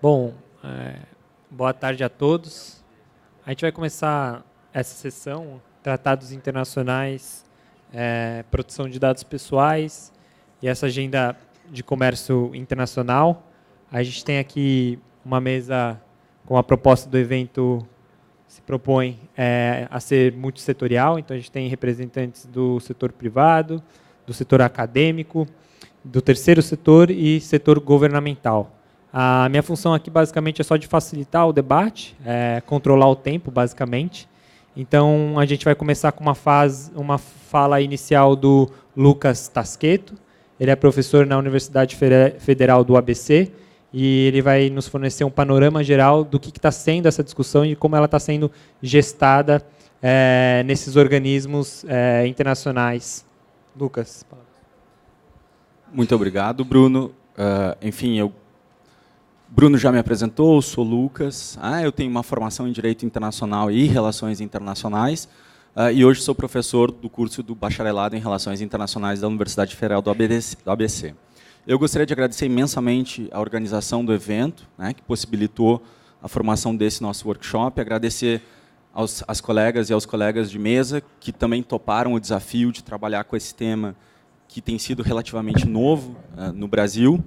Bom, boa tarde a todos. A gente vai começar essa sessão, Tratados Internacionais, Proteção de Dados Pessoais e essa agenda de comércio internacional. A gente tem aqui uma mesa com a proposta do evento se propõe a ser multissetorial, então a gente tem representantes do setor privado, do setor acadêmico, do terceiro setor e setor governamental. A minha função aqui, basicamente, é só de facilitar o debate, controlar o tempo, basicamente. Então, a gente vai começar com uma fala inicial do Lucas Tasqueto. Ele é professor na Universidade Federal do ABC e ele vai nos fornecer um panorama geral do que está sendo essa discussão e como ela está sendo gestada nesses organismos internacionais. Lucas. Muito obrigado, Bruno. Bruno já me apresentou, eu sou Lucas, eu tenho uma formação em Direito Internacional e Relações Internacionais, e hoje sou professor do curso do Bacharelado em Relações Internacionais da Universidade Federal do ABC. Eu gostaria de agradecer imensamente a organização do evento, que possibilitou a formação desse nosso workshop, agradecer às colegas e aos colegas de mesa que também toparam o desafio de trabalhar com esse tema que tem sido relativamente novo no Brasil.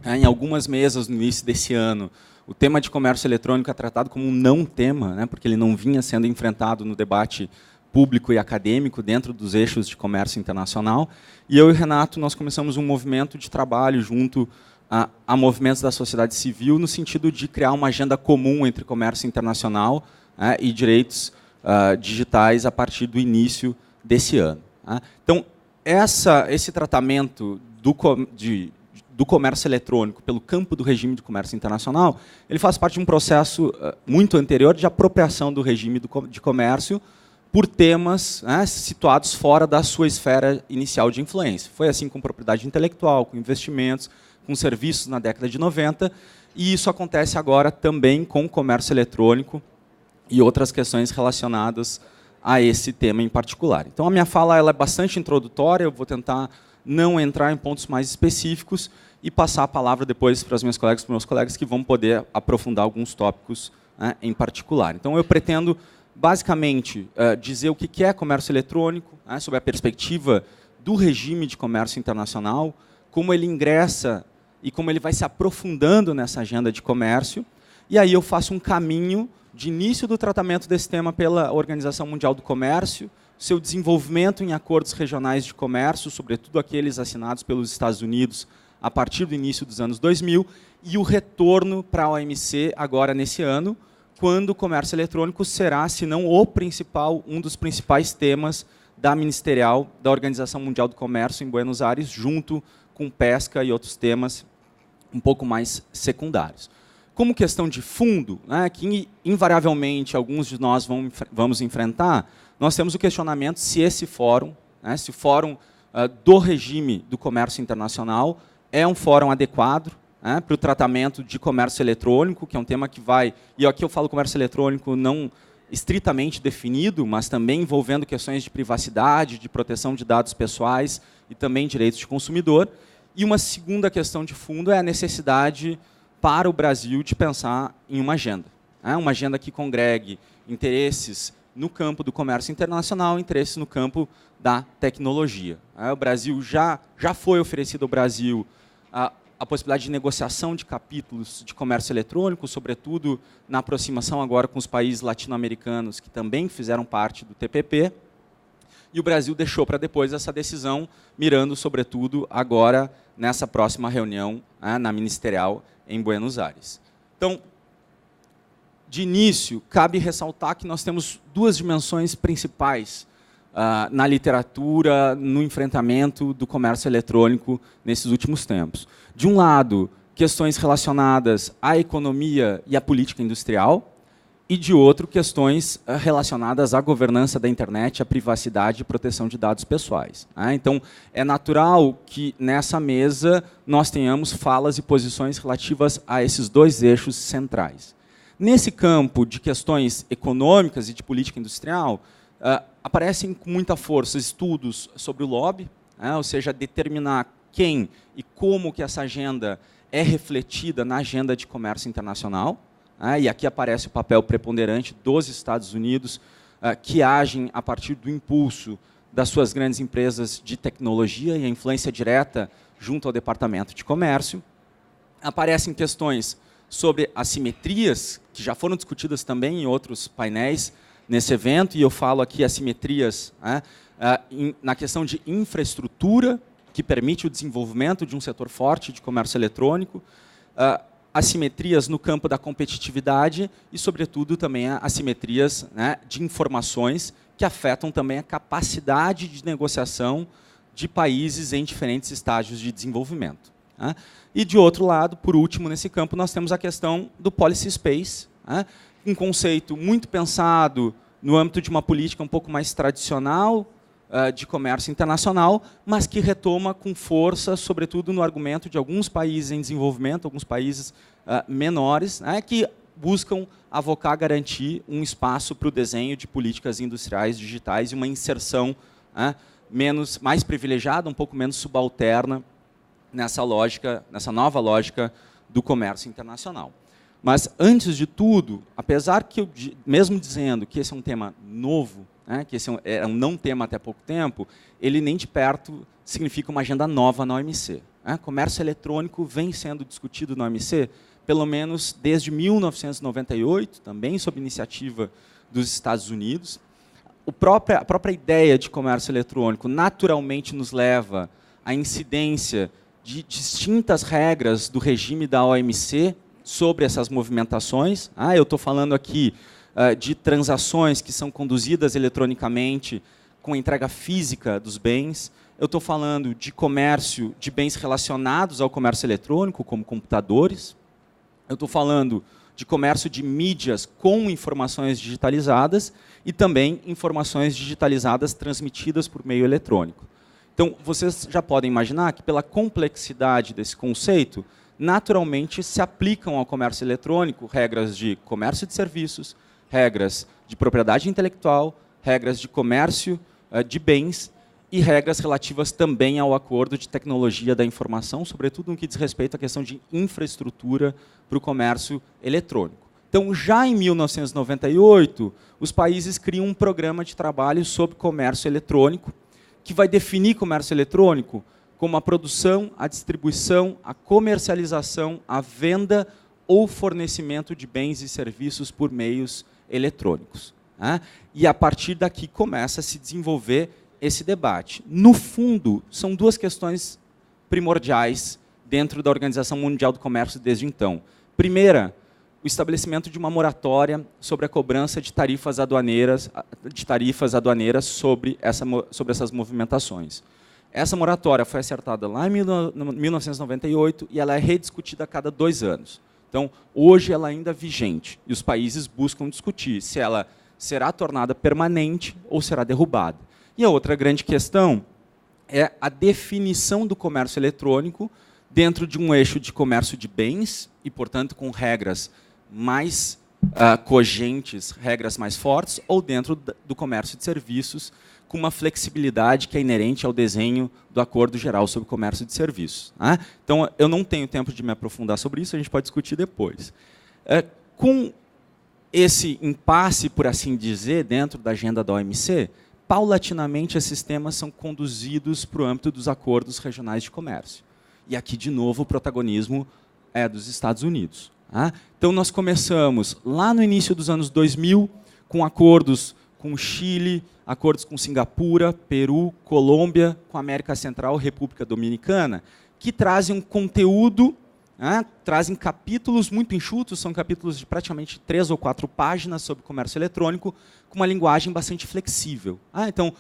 Em algumas mesas, no início desse ano, o tema de comércio eletrônico é tratado como um não tema, porque ele não vinha sendo enfrentado no debate público e acadêmico dentro dos eixos de comércio internacional. E eu e o Renato, nós começamos um movimento de trabalho junto a movimentos da sociedade civil no sentido de criar uma agenda comum entre comércio internacional e direitos digitais a partir do início desse ano. Então, esse tratamento do comércio eletrônico pelo campo do regime de comércio internacional, ele faz parte de um processo muito anterior de apropriação do regime de comércio por temas situados fora da sua esfera inicial de influência. Foi assim com propriedade intelectual, com investimentos, com serviços na década de 90, e isso acontece agora também com o comércio eletrônico e outras questões relacionadas a esse tema em particular. Então, a minha fala ela é bastante introdutória, eu vou tentar não entrar em pontos mais específicos e passar a palavra depois para as minhas colegas, para os meus colegas que vão poder aprofundar alguns tópicos em particular. Então, eu pretendo, basicamente, dizer o que é comércio eletrônico, sob a perspectiva do regime de comércio internacional, como ele ingressa e como ele vai se aprofundando nessa agenda de comércio, e aí eu faço um caminho de início do tratamento desse tema pela Organização Mundial do Comércio, seu desenvolvimento em acordos regionais de comércio, sobretudo aqueles assinados pelos Estados Unidos a partir do início dos anos 2000, e o retorno para a OMC agora nesse ano, quando o comércio eletrônico será, se não o principal, um dos principais temas da ministerial da Organização Mundial do Comércio em Buenos Aires, junto com pesca e outros temas um pouco mais secundários. Como questão de fundo, que invariavelmente alguns de nós vamos enfrentar, nós temos o questionamento se esse fórum, se o fórum do regime do comércio internacional é um fórum adequado para o tratamento de comércio eletrônico, que é um tema que vai... E aqui eu falo comércio eletrônico não estritamente definido, mas também envolvendo questões de privacidade, de proteção de dados pessoais e também direitos de consumidor. E uma segunda questão de fundo é a necessidade para o Brasil de pensar em uma agenda que congregue interesses no campo do comércio internacional, interesses no campo da tecnologia. O Brasil já foi oferecido ao Brasil a possibilidade de negociação de capítulos de comércio eletrônico, sobretudo na aproximação agora com os países latino-americanos que também fizeram parte do TPP, e o Brasil deixou para depois essa decisão, mirando, sobretudo, agora nessa próxima reunião na ministerial em Buenos Aires. Então, de início, cabe ressaltar que nós temos duas dimensões principais na literatura, no enfrentamento do comércio eletrônico nesses últimos tempos. De um lado, questões relacionadas à economia e à política industrial, e de outro, questões relacionadas à governança da internet, à privacidade e proteção de dados pessoais. Então, é natural que nessa mesa nós tenhamos falas e posições relativas a esses dois eixos centrais. Nesse campo de questões econômicas e de política industrial, aparecem com muita força estudos sobre o lobby, ou seja, determinar quem e como que essa agenda é refletida na agenda de comércio internacional, e aqui aparece o papel preponderante dos Estados Unidos, que agem a partir do impulso das suas grandes empresas de tecnologia e a influência direta junto ao Departamento de Comércio. Aparecem questões sobre assimetrias, que já foram discutidas também em outros painéis nesse evento, e eu falo aqui assimetrias na questão de infraestrutura, que permite o desenvolvimento de um setor forte de comércio eletrônico, assimetrias no campo da competitividade e, sobretudo, também assimetrias, de informações que afetam também a capacidade de negociação de países em diferentes estágios de desenvolvimento. E, de outro lado, por último, nesse campo, nós temos a questão do policy space, um conceito muito pensado no âmbito de uma política um pouco mais tradicional de comércio internacional, mas que retoma com força, sobretudo no argumento de alguns países em desenvolvimento, alguns países menores, que buscam avocar, garantir um espaço para o desenho de políticas industriais digitais e uma inserção mais privilegiada, um pouco menos subalterna nessa lógica, nessa nova lógica do comércio internacional. Mas, antes de tudo, apesar que eu, mesmo dizendo que esse é um tema novo, que esse é um não tema até pouco tempo, ele nem de perto significa uma agenda nova na OMC. Comércio eletrônico vem sendo discutido na OMC, pelo menos desde 1998, também sob iniciativa dos Estados Unidos. A própria ideia de comércio eletrônico naturalmente nos leva à incidência de distintas regras do regime da OMC sobre essas movimentações. Eu estou falando aqui de transações que são conduzidas eletronicamente com entrega física dos bens. Eu estou falando de comércio de bens relacionados ao comércio eletrônico, como computadores. Eu estou falando de comércio de mídias com informações digitalizadas e também informações digitalizadas transmitidas por meio eletrônico. Então, vocês já podem imaginar que, pela complexidade desse conceito, naturalmente se aplicam ao comércio eletrônico regras de comércio de serviços, regras de propriedade intelectual, regras de comércio de bens e regras relativas também ao acordo de tecnologia da informação, sobretudo no que diz respeito à questão de infraestrutura para o comércio eletrônico. Então, já em 1998, os países criam um programa de trabalho sobre comércio eletrônico, que vai definir comércio eletrônico como a produção, a distribuição, a comercialização, a venda ou fornecimento de bens e serviços por meios eletrônicos. E, a partir daqui, começa a se desenvolver esse debate. No fundo, são duas questões primordiais dentro da Organização Mundial do Comércio desde então. Primeira, o estabelecimento de uma moratória sobre a cobrança de tarifas aduaneiras sobre essas movimentações. Essa moratória foi acertada lá em 1998 e ela é rediscutida a cada 2 anos. Então, hoje ela ainda é vigente e os países buscam discutir se ela será tornada permanente ou será derrubada. E a outra grande questão é a definição do comércio eletrônico dentro de um eixo de comércio de bens e, portanto, com regras mais cogentes, regras mais fortes, ou dentro do comércio de serviços, com uma flexibilidade que é inerente ao desenho do Acordo Geral sobre Comércio de Serviços. Então, eu não tenho tempo de me aprofundar sobre isso, a gente pode discutir depois. Com esse impasse, por assim dizer, dentro da agenda da OMC, paulatinamente esses temas são conduzidos para o âmbito dos acordos regionais de comércio. E aqui, de novo, o protagonismo é dos Estados Unidos. Então, nós começamos lá no início dos anos 2000, com acordos com o Chile, acordos com Singapura, Peru, Colômbia, com a América Central, República Dominicana, que trazem um conteúdo, trazem capítulos muito enxutos, são capítulos de praticamente 3 ou 4 páginas sobre comércio eletrônico, com uma linguagem bastante flexível. Então,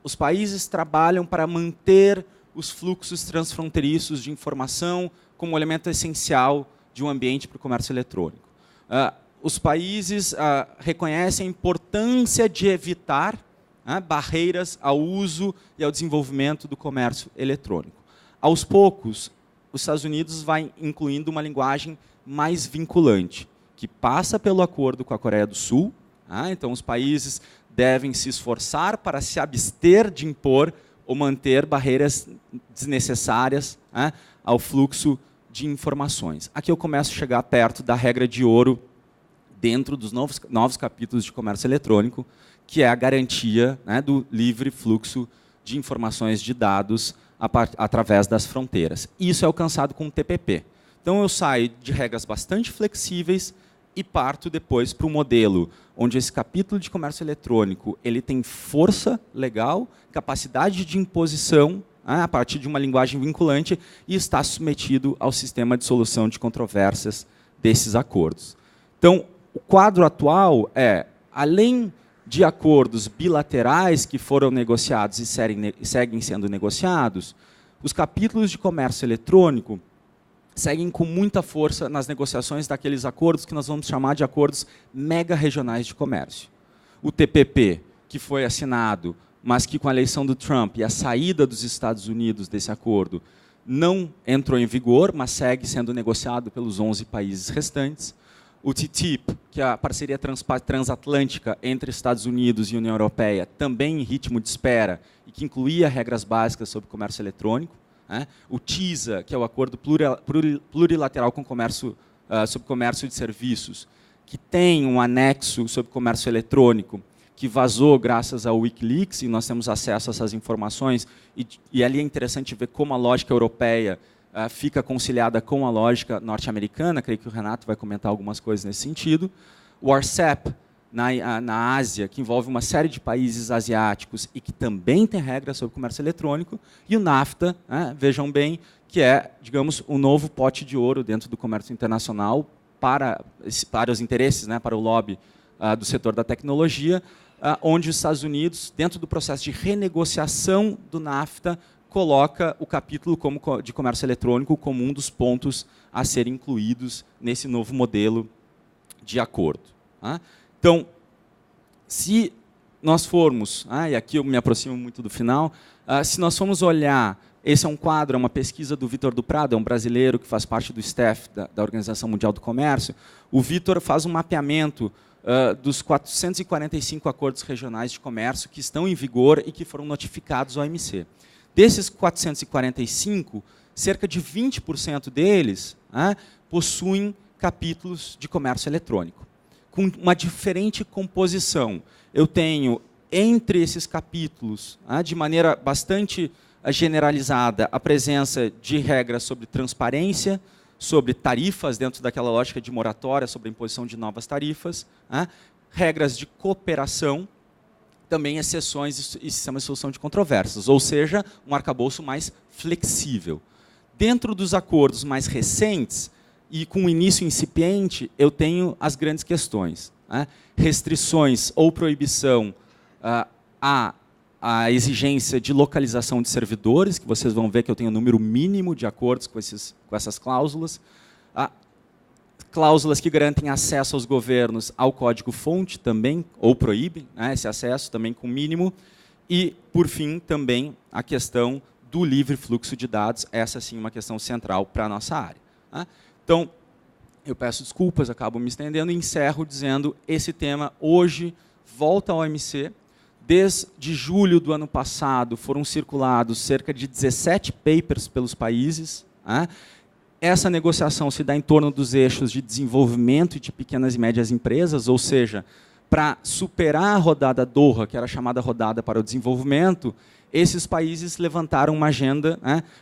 os países trabalham para manter os fluxos transfronteiriços de informação como elemento essencial de um ambiente para o comércio eletrônico. Os países reconhecem a importância de evitar barreiras ao uso e ao desenvolvimento do comércio eletrônico. Aos poucos, os Estados Unidos vai incluindo uma linguagem mais vinculante, que passa pelo acordo com a Coreia do Sul. Então, os países devem se esforçar para se abster de impor ou manter barreiras desnecessárias ao fluxo de informações. Aqui eu começo a chegar perto da regra de ouro dentro dos novos capítulos de comércio eletrônico, que é a garantia, né, do livre fluxo de informações de dados através das fronteiras. Isso é alcançado com o TPP. Então, eu saio de regras bastante flexíveis e parto depois para um modelo onde esse capítulo de comércio eletrônico ele tem força legal, capacidade de imposição, a partir de uma linguagem vinculante, e está submetido ao sistema de solução de controvérsias desses acordos. Então, o quadro atual é, além de acordos bilaterais que foram negociados e seguem sendo negociados, os capítulos de comércio eletrônico seguem com muita força nas negociações daqueles acordos que nós vamos chamar de acordos mega-regionais de comércio. O TPP, que foi assinado, mas que com a eleição do Trump e a saída dos Estados Unidos desse acordo não entrou em vigor, mas segue sendo negociado pelos 11 países restantes. O TTIP, que é a parceria transatlântica entre Estados Unidos e União Europeia, também em ritmo de espera, e que incluía regras básicas sobre comércio eletrônico. O TISA, que é o Acordo Plurilateral com sobre Comércio de Serviços, que tem um anexo sobre comércio eletrônico, que vazou graças ao Wikileaks, e nós temos acesso a essas informações, e ali é interessante ver como a lógica europeia fica conciliada com a lógica norte-americana, creio que o Renato vai comentar algumas coisas nesse sentido. O RCEP, na Ásia, que envolve uma série de países asiáticos e que também tem regras sobre comércio eletrônico, e o NAFTA, vejam bem, que é, digamos, um novo pote de ouro dentro do comércio internacional para os interesses, para o lobby do setor da tecnologia, onde os Estados Unidos, dentro do processo de renegociação do NAFTA, coloca o capítulo de comércio eletrônico como um dos pontos a serem incluídos nesse novo modelo de acordo. Então, se nós formos, e aqui eu me aproximo muito do final, se nós formos olhar, esse é um quadro, é uma pesquisa do Vitor do Prado, é um brasileiro que faz parte do staff da Organização Mundial do Comércio. O Vitor faz um mapeamento dos 445 acordos regionais de comércio que estão em vigor e que foram notificados ao OMC. Desses 445, cerca de 20% deles possuem capítulos de comércio eletrônico, com uma diferente composição. Eu tenho, entre esses capítulos, de maneira bastante generalizada, a presença de regras sobre transparência, sobre tarifas, dentro daquela lógica de moratória, sobre a imposição de novas tarifas, regras de cooperação, também exceções e sistemas de solução de controvérsias, ou seja, um arcabouço mais flexível. Dentro dos acordos mais recentes, e com início incipiente, eu tenho as grandes questões. Restrições ou proibição à exigência de localização de servidores, que vocês vão ver que eu tenho um número mínimo de acordos com essas cláusulas. Cláusulas que garantem acesso aos governos ao código-fonte também, ou proíbem esse acesso também com mínimo. E, por fim, também a questão do livre fluxo de dados, essa sim é uma questão central para a nossa área. Então, eu peço desculpas, acabo me estendendo e encerro dizendo esse tema hoje volta ao OMC. Desde julho do ano passado foram circulados cerca de 17 papers pelos países. Essa negociação se dá em torno dos eixos de desenvolvimento e de pequenas e médias empresas, ou seja, para superar a rodada Doha, que era a chamada rodada para o desenvolvimento, esses países levantaram uma agenda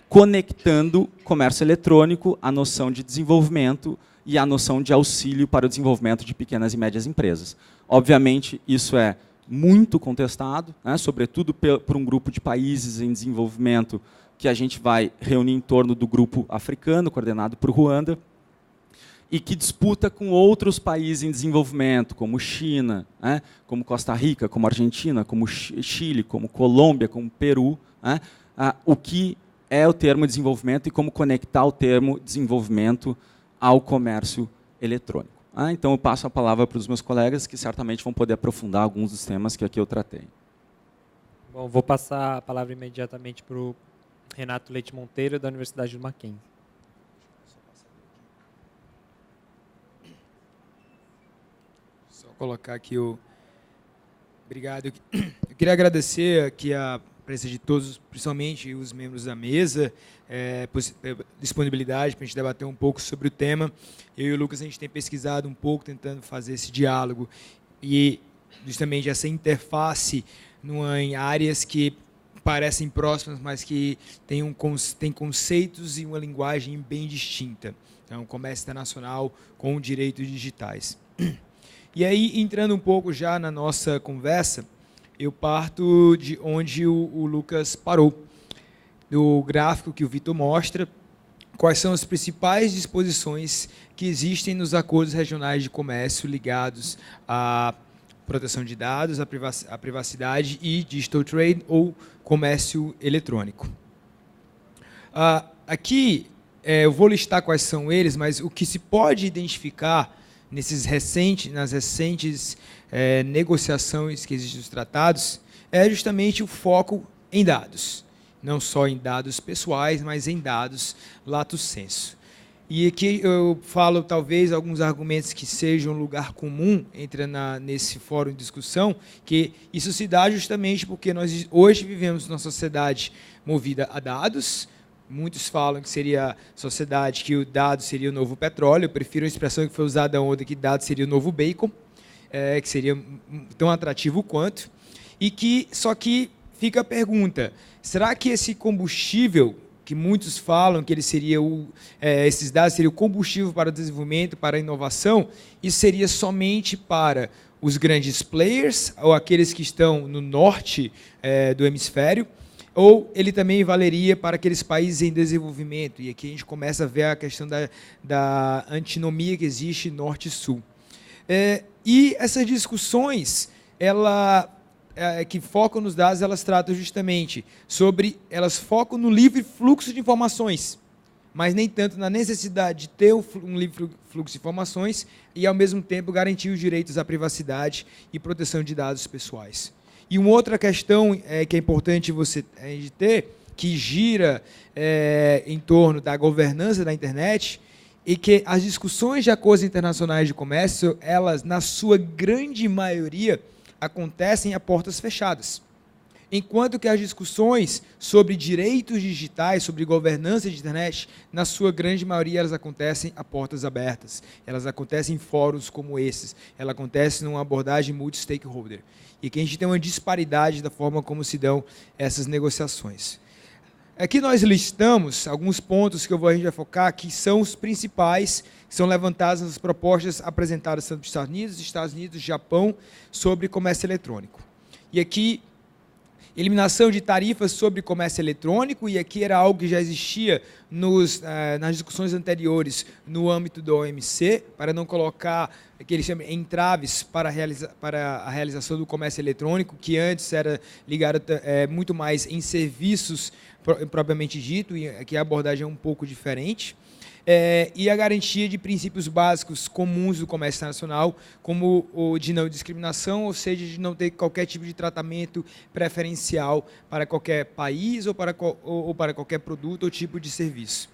conectando comércio eletrônico à noção de desenvolvimento e à noção de auxílio para o desenvolvimento de pequenas e médias empresas. Obviamente, isso é muito contestado, sobretudo por um grupo de países em desenvolvimento que a gente vai reunir em torno do grupo africano, coordenado por Ruanda, e que disputa com outros países em desenvolvimento, como China, como Costa Rica, como Argentina, como Chile, como Colômbia, como Peru, o que é o termo desenvolvimento e como conectar o termo desenvolvimento ao comércio eletrônico. Então, eu passo a palavra para os meus colegas, que certamente vão poder aprofundar alguns dos temas que aqui eu tratei. Bom, vou passar a palavra imediatamente para o Renato Leite Monteiro, da Universidade do Mackenzie. Só colocar aqui o... Obrigado. Eu queria agradecer aqui a presença de todos, principalmente os membros da mesa, disponibilidade para a gente debater um pouco sobre o tema. Eu e o Lucas, a gente tem pesquisado um pouco, tentando fazer esse diálogo e justamente essa interface em áreas que parecem próximas, mas que têm conceitos e uma linguagem bem distinta. Então, comércio internacional com direitos digitais. E aí, entrando um pouco já na nossa conversa, eu parto de onde o Lucas parou. Do gráfico que o Vitor mostra, quais são as principais disposições que existem nos acordos regionais de comércio ligados à proteção de dados, à privacidade e digital trade ou comércio eletrônico. Aqui, eu vou listar quais são eles, mas o que se pode identificar nas recentes negociações que existem nos tratados é justamente o foco em dados. Não só em dados pessoais, mas em dados lato sensu. E aqui eu falo, talvez, alguns argumentos que sejam lugar comum nesse fórum de discussão, que isso se dá justamente porque nós hoje vivemos numa sociedade movida a dados. Muitos falam que seria sociedade que o dado seria o novo petróleo. Eu prefiro a expressão que foi usada ontem, que dado seria o novo bacon, que seria tão atrativo quanto. Só que fica a pergunta, será que esse combustível, que muitos falam que ele seria esses dados seriam o combustível para o desenvolvimento, para a inovação, isso seria somente para os grandes players, ou aqueles que estão no norte do hemisfério, ou ele também valeria para aqueles países em desenvolvimento? E aqui a gente começa a ver a questão da antinomia que existe norte e sul. E essas discussões, que focam nos dados, elas tratam justamente elas focam no livre fluxo de informações, mas nem tanto na necessidade de ter um livre fluxo de informações e, ao mesmo tempo, garantir os direitos à privacidade e proteção de dados pessoais. E uma outra questão que é importante você ter, que gira em torno da governança da internet, e que as discussões de acordos internacionais de comércio, elas, na sua grande maioria, acontecem a portas fechadas. Enquanto que as discussões sobre direitos digitais, sobre governança de internet, na sua grande maioria, elas acontecem a portas abertas. Elas acontecem em fóruns como esses. Elas acontecem numa abordagem multi-stakeholder. E que a gente tem uma disparidade da forma como se dão essas negociações. Aqui nós listamos alguns pontos que a gente vai focar, que são os principais, que são levantados nas propostas apresentadas tanto pelos Estados Unidos, Japão, sobre comércio eletrônico. E aqui, eliminação de tarifas sobre comércio eletrônico, e aqui era algo que já existia nas discussões anteriores no âmbito da OMC, para não colocar que eles chamam entraves para a realização do comércio eletrônico, que antes era ligado muito mais em serviços propriamente dito, e aqui a abordagem é um pouco diferente. E a garantia de princípios básicos comuns do comércio internacional, como o de não discriminação, ou seja, de não ter qualquer tipo de tratamento preferencial para qualquer país ou para qualquer produto ou tipo de serviço.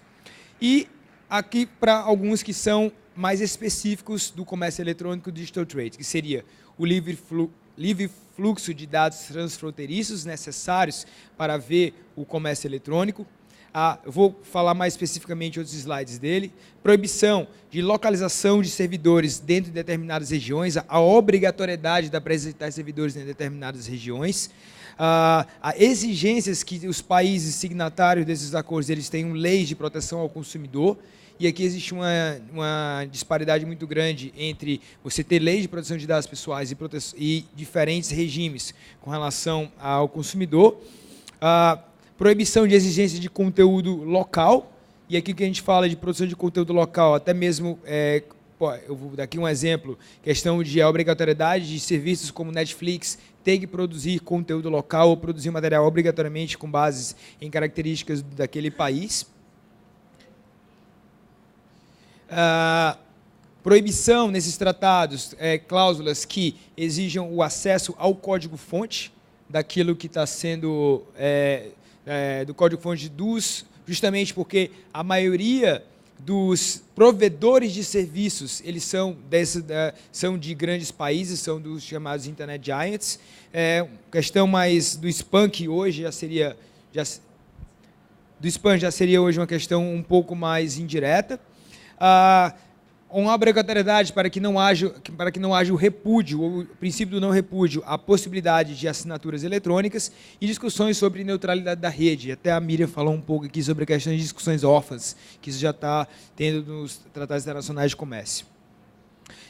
E aqui para alguns que são mais específicos do comércio eletrônico digital trade, que seria o livre fluxo de dados transfronteiriços necessários para ver o comércio eletrônico. Eu vou falar mais especificamente outros slides dele. Proibição de localização de servidores dentro de determinadas regiões, a obrigatoriedade de apresentar servidores em determinadas regiões, a exigências que os países signatários desses acordos eles tenham leis de proteção ao consumidor. E aqui existe uma disparidade muito grande entre você ter leis de proteção de dados pessoais e diferentes regimes com relação ao consumidor. Proibição de exigência de conteúdo local, e aqui que a gente fala de produção de conteúdo local, até mesmo, eu vou dar aqui um exemplo, questão de obrigatoriedade de serviços como Netflix ter que produzir conteúdo local ou produzir material obrigatoriamente com bases em características daquele país. Proibição nesses tratados, cláusulas que exijam o acesso ao código-fonte daquilo que está sendo... do código-fonte justamente porque a maioria dos provedores de serviços, eles são de grandes países, são dos chamados Internet Giants. Questão mais do spam, que hoje já seria hoje uma questão um pouco mais indireta. Uma obrigatoriedade para que não haja o repúdio, ou o princípio do não repúdio, a possibilidade de assinaturas eletrônicas e discussões sobre neutralidade da rede. Até a Miriam falou um pouco aqui sobre a questão de discussões órfãs, que isso já está tendo nos tratados internacionais de comércio.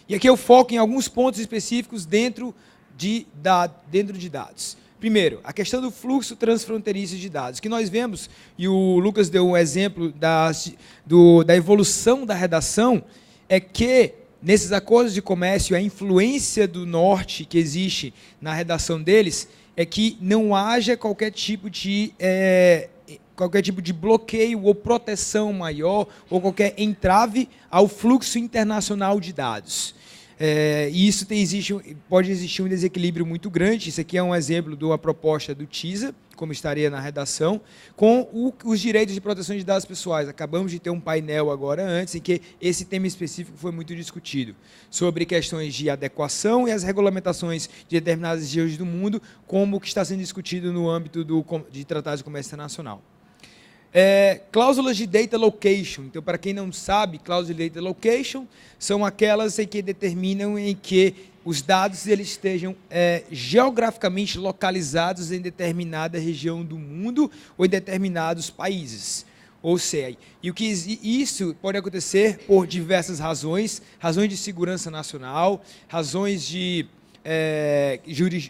E aqui eu foco em alguns pontos específicos dentro de dados. Primeiro, a questão do fluxo transfronteiriço de dados, que nós vemos, e o Lucas deu um exemplo da evolução da redação, é que, nesses acordos de comércio, a influência do norte que existe na redação deles é que não haja qualquer tipo de bloqueio ou proteção maior ou qualquer entrave ao fluxo internacional de dados. E isso pode existir um desequilíbrio muito grande. Isso aqui é um exemplo de uma proposta do TISA, como estaria na redação, com os direitos de proteção de dados pessoais. Acabamos de ter um painel agora antes, em que esse tema específico foi muito discutido, sobre questões de adequação e as regulamentações de determinadas regiões do mundo, como o que está sendo discutido no âmbito de tratados de comércio internacional. Cláusulas de data location. Então, para quem não sabe, cláusulas de data location são aquelas em que determinam em que os dados eles estejam geograficamente localizados em determinada região do mundo ou em determinados países. Ou seja, isso pode acontecer por diversas razões de segurança nacional, razões de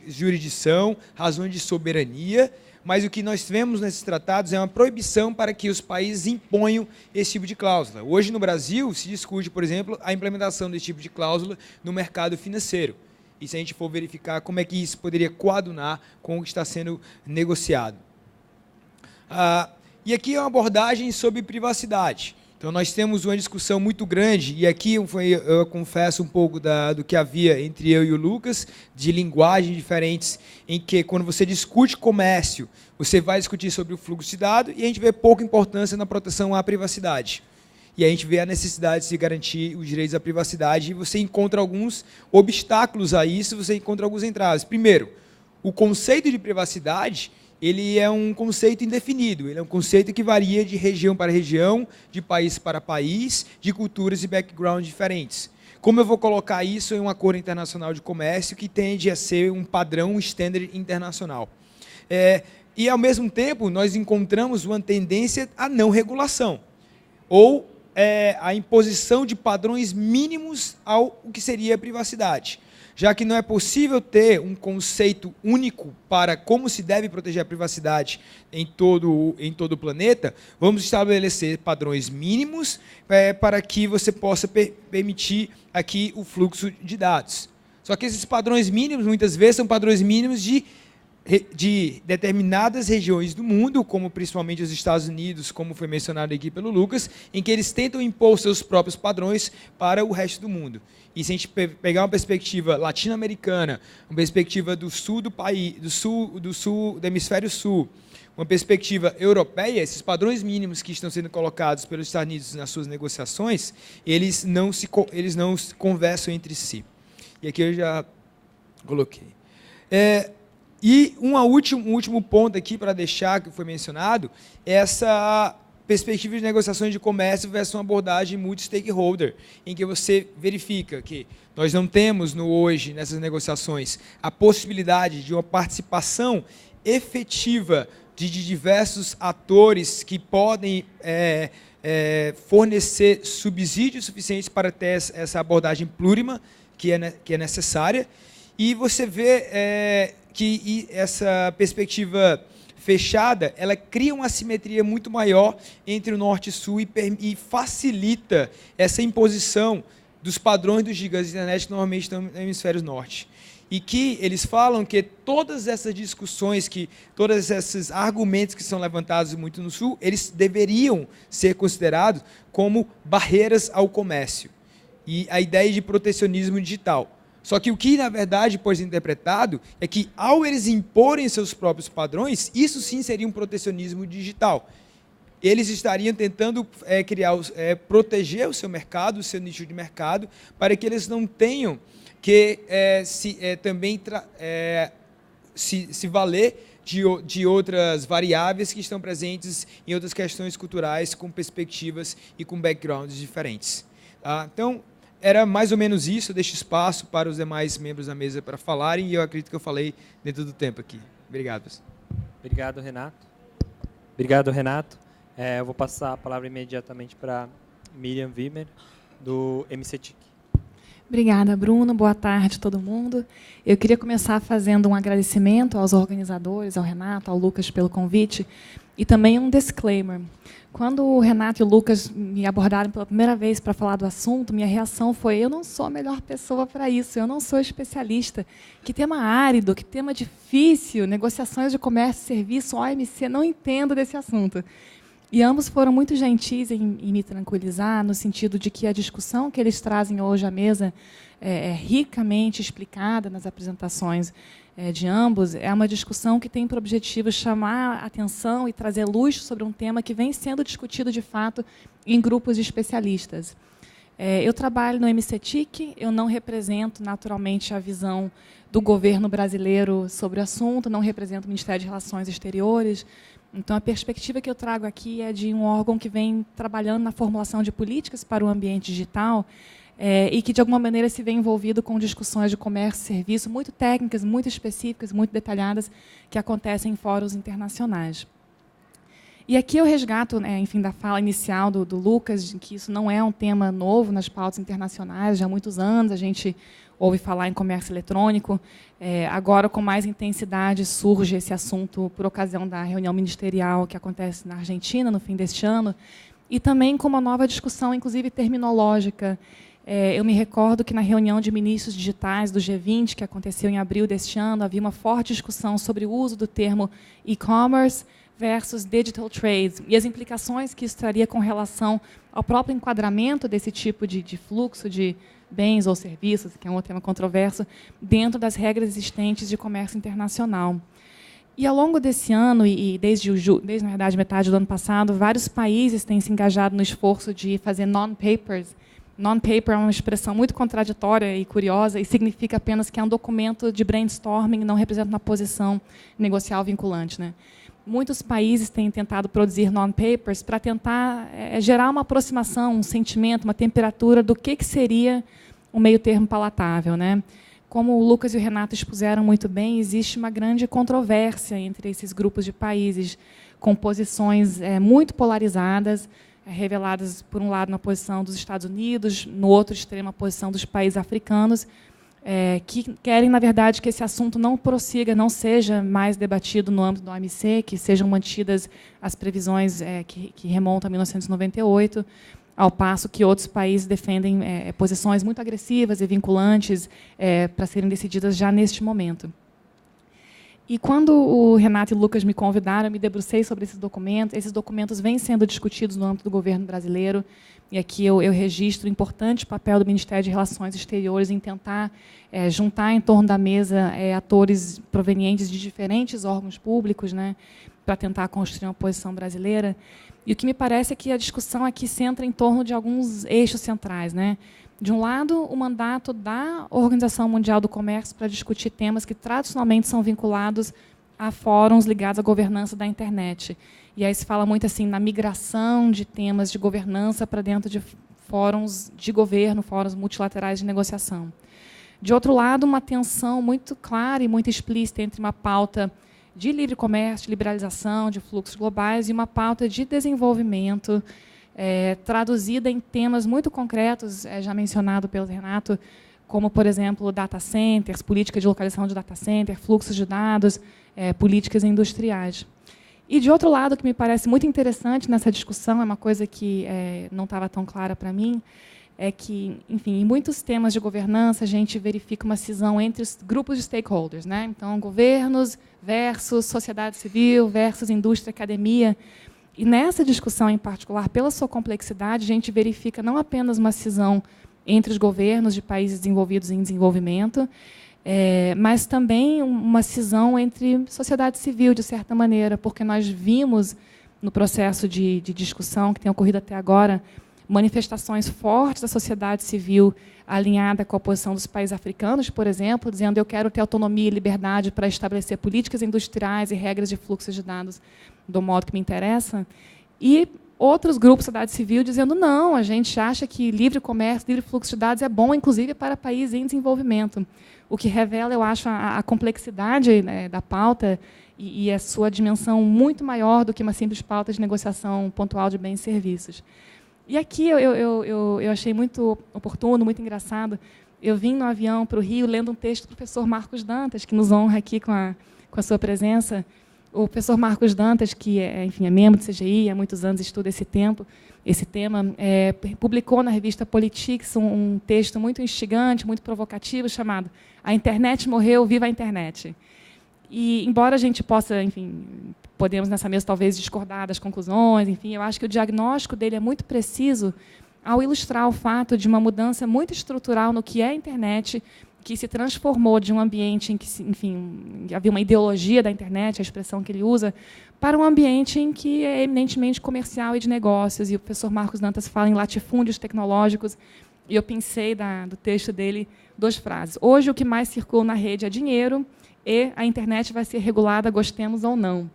jurisdição, razões de soberania. Mas o que nós vemos nesses tratados é uma proibição para que os países imponham esse tipo de cláusula. Hoje, no Brasil, se discute, por exemplo, a implementação desse tipo de cláusula no mercado financeiro. E se a gente for verificar como é que isso poderia coadunar com o que está sendo negociado. E aqui é uma abordagem sobre privacidade. Então, nós temos uma discussão muito grande, e aqui eu confesso um pouco do que havia entre eu e o Lucas, de linguagens diferentes, em que, quando você discute comércio, você vai discutir sobre o fluxo de dados, e a gente vê pouca importância na proteção à privacidade. E a gente vê a necessidade de se garantir os direitos à privacidade, e você encontra alguns obstáculos a isso, você encontra alguns entraves. Primeiro, o conceito de privacidade ele é um conceito indefinido, ele é um conceito que varia de região para região, de país para país, de culturas e backgrounds diferentes. Como eu vou colocar isso em um acordo internacional de comércio que tende a ser um padrão, um standard internacional? E, ao mesmo tempo, nós encontramos uma tendência à não regulação, ou a imposição de padrões mínimos ao que seria a privacidade. Já que não é possível ter um conceito único para como se deve proteger a privacidade em todo o planeta, vamos estabelecer padrões mínimos para que você possa permitir aqui o fluxo de dados. Só que esses padrões mínimos, muitas vezes, são padrões mínimos de determinadas regiões do mundo, como principalmente os Estados Unidos, como foi mencionado aqui pelo Lucas, em que eles tentam impor seus próprios padrões para o resto do mundo. E se a gente pegar uma perspectiva latino-americana, uma perspectiva do sul do país, do hemisfério sul, uma perspectiva europeia, esses padrões mínimos que estão sendo colocados pelos Estados Unidos nas suas negociações, eles não se conversam entre si. E aqui eu já coloquei. E um último ponto aqui para deixar, que foi mencionado, é essa perspectiva de negociações de comércio versus uma abordagem multi-stakeholder, em que você verifica que nós não temos hoje, nessas negociações, a possibilidade de uma participação efetiva de diversos atores que podem fornecer subsídios suficientes para ter essa abordagem plurima que é necessária. E você vê que essa perspectiva fechada, ela cria uma assimetria muito maior entre o norte e o sul e facilita essa imposição dos padrões dos gigantes de internet que normalmente estão no hemisfério norte. E que eles falam que todas essas discussões, todos esses argumentos que são levantados muito no sul, eles deveriam ser considerados como barreiras ao comércio. E a ideia de protecionismo digital. Só que o que, na verdade, pode ser interpretado é que, ao eles imporem seus próprios padrões, isso sim seria um protecionismo digital. eles estariam tentando proteger o seu mercado, o seu nicho de mercado, para que eles não tenham que se valer de outras variáveis que estão presentes em outras questões culturais, com perspectivas e com backgrounds diferentes. Então, era mais ou menos isso. Eu deixo espaço para os demais membros da mesa para falarem, e eu acredito que eu falei dentro do tempo aqui. Obrigado. Obrigado, Renato. Obrigado, Renato. Eu vou passar a palavra imediatamente para Miriam Wimmer, do MCTIC. Obrigada, Bruno. Boa tarde, todo mundo. Eu queria começar fazendo um agradecimento aos organizadores, ao Renato, ao Lucas, pelo convite, e também um disclaimer. Quando o Renato e o Lucas me abordaram pela primeira vez para falar do assunto, minha reação foi: eu não sou a melhor pessoa para isso, eu não sou especialista. Que tema árido, que tema difícil, negociações de comércio e serviço, OMC, não entendo desse assunto. E ambos foram muito gentis em me tranquilizar, no sentido de que a discussão que eles trazem hoje à mesa é ricamente explicada nas apresentações de ambos. É uma discussão que tem por objetivo chamar a atenção e trazer luz sobre um tema que vem sendo discutido, de fato, em grupos de especialistas. Eu trabalho no MCTIC, eu não represento, naturalmente, a visão do governo brasileiro sobre o assunto, não represento o Ministério de Relações Exteriores. Então, a perspectiva que eu trago aqui é de um órgão que vem trabalhando na formulação de políticas para o ambiente digital e que, de alguma maneira, se vê envolvido com discussões de comércio e serviço muito técnicas, muito específicas, muito detalhadas, que acontecem em fóruns internacionais. E aqui eu resgato, enfim, da fala inicial do Lucas, de que isso não é um tema novo nas pautas internacionais. Já há muitos anos a gente ouve falar em comércio eletrônico. Agora, com mais intensidade, surge esse assunto por ocasião da reunião ministerial que acontece na Argentina, no fim deste ano, e também com uma nova discussão, inclusive terminológica. Eu me recordo que na reunião de ministros digitais do G20, que aconteceu em abril deste ano, havia uma forte discussão sobre o uso do termo e-commerce versus digital trade, e as implicações que isso traria com relação ao próprio enquadramento desse tipo de fluxo de bens ou serviços, que é um outro tema controverso, dentro das regras existentes de comércio internacional. E, ao longo desse ano, e desde, na verdade, metade do ano passado, vários países têm se engajado no esforço de fazer non-papers. Non-paper é uma expressão muito contraditória e curiosa, e significa apenas que é um documento de brainstorming, não representa uma posição negocial vinculante, né? Muitos países têm tentado produzir non-papers para tentar gerar uma aproximação, um sentimento, uma temperatura do que seria um meio-termo palatável, né? Como o Lucas e o Renato expuseram muito bem, existe uma grande controvérsia entre esses grupos de países, com posições muito polarizadas, reveladas, por um lado, na posição dos Estados Unidos, no outro extremo, a posição dos países africanos, que querem, na verdade, que esse assunto não prossiga, não seja mais debatido no âmbito do OMC, que sejam mantidas as previsões que remontam a 1998, ao passo que outros países defendem posições muito agressivas e vinculantes para serem decididas já neste momento. E quando o Renato e o Lucas me convidaram, eu me debrucei sobre esses documentos vêm sendo discutidos no âmbito do governo brasileiro, e aqui eu registro o importante papel do Ministério de Relações Exteriores em tentar juntar em torno da mesa atores provenientes de diferentes órgãos públicos, né, para tentar construir uma posição brasileira. E o que me parece é que a discussão aqui centra em torno de alguns eixos centrais, né? De um lado, o mandato da Organização Mundial do Comércio para discutir temas que tradicionalmente são vinculados a fóruns ligados à governança da internet. E aí se fala muito assim na migração de temas de governança para dentro de fóruns de governo, fóruns multilaterais de negociação. De outro lado, uma tensão muito clara e muito explícita entre uma pauta de livre comércio, de liberalização, de fluxos globais, e uma pauta de desenvolvimento, traduzida em temas muito concretos, já mencionado pelo Renato, como, por exemplo, data centers, política de localização de data center, fluxos de dados, políticas industriais. E, de outro lado, o que me parece muito interessante nessa discussão, é uma coisa que não estava tão clara para mim, é que, enfim, em muitos temas de governança, a gente verifica uma cisão entre os grupos de stakeholders, né? Então, governos versus sociedade civil, versus indústria, academia. E nessa discussão, em particular, pela sua complexidade, a gente verifica não apenas uma cisão entre os governos de países desenvolvidos e em desenvolvimento, mas também uma cisão entre sociedade civil, de certa maneira, porque nós vimos no processo de discussão que tem ocorrido até agora, manifestações fortes da sociedade civil alinhada com a posição dos países africanos, por exemplo, dizendo eu quero ter autonomia e liberdade para estabelecer políticas industriais e regras de fluxos de dados do modo que me interessa, e outros grupos da sociedade civil dizendo não, a gente acha que livre comércio, livre fluxo de dados é bom, inclusive para países em desenvolvimento, o que revela, eu acho, a complexidade, né, da pauta e a sua dimensão muito maior do que uma simples pauta de negociação pontual de bens e serviços. E aqui eu achei muito oportuno, muito engraçado. Eu vim no avião para o Rio lendo um texto do professor Marcos Dantas, que nos honra aqui com a sua presença. O professor Marcos Dantas, que enfim, é membro do CGI, há muitos anos estuda esse tema, publicou na revista Politics um texto muito instigante, muito provocativo, chamado A Internet Morreu, Viva a Internet. E, embora a gente possa, enfim, podemos nessa mesa talvez discordar das conclusões, enfim, eu acho que o diagnóstico dele é muito preciso ao ilustrar o fato de uma mudança muito estrutural no que é a internet, que se transformou de um ambiente em que, enfim, havia uma ideologia da internet, a expressão que ele usa, para um ambiente em que é eminentemente comercial e de negócios. E o professor Marcos Dantas fala em latifúndios tecnológicos, e eu pensei do texto dele 2 frases. Hoje, o que mais circula na rede é dinheiro, e a internet vai ser regulada, gostemos ou não.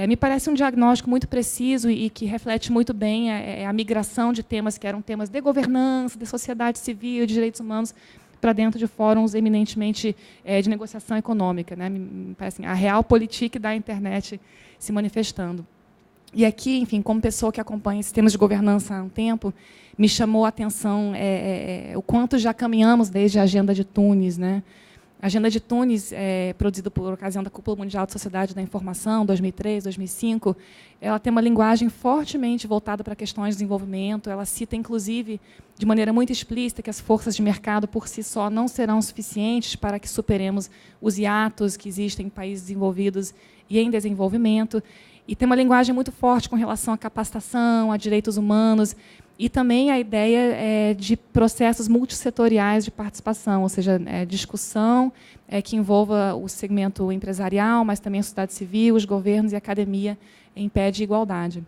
Me parece um diagnóstico muito preciso e que reflete muito bem a migração de temas que eram temas de governança, de sociedade civil, de direitos humanos, para dentro de fóruns eminentemente de negociação econômica, né? Me parece assim, a realpolitik da internet se manifestando. E aqui, enfim, como pessoa que acompanha esses temas de governança há um tempo, me chamou a atenção o quanto já caminhamos desde a Agenda de Tunis, né? A Agenda de Tunis, produzida por ocasião da Cúpula Mundial de Sociedade da Informação, 2003, 2005, ela tem uma linguagem fortemente voltada para questões de desenvolvimento. Ela cita, inclusive, de maneira muito explícita, que as forças de mercado, por si só, não serão suficientes para que superemos os hiatos que existem em países desenvolvidos e em desenvolvimento. E tem uma linguagem muito forte com relação à capacitação, a direitos humanos, e também a ideia de processos multissetoriais de participação, ou seja, discussão que envolva o segmento empresarial, mas também a sociedade civil, os governos e a academia em pé de igualdade.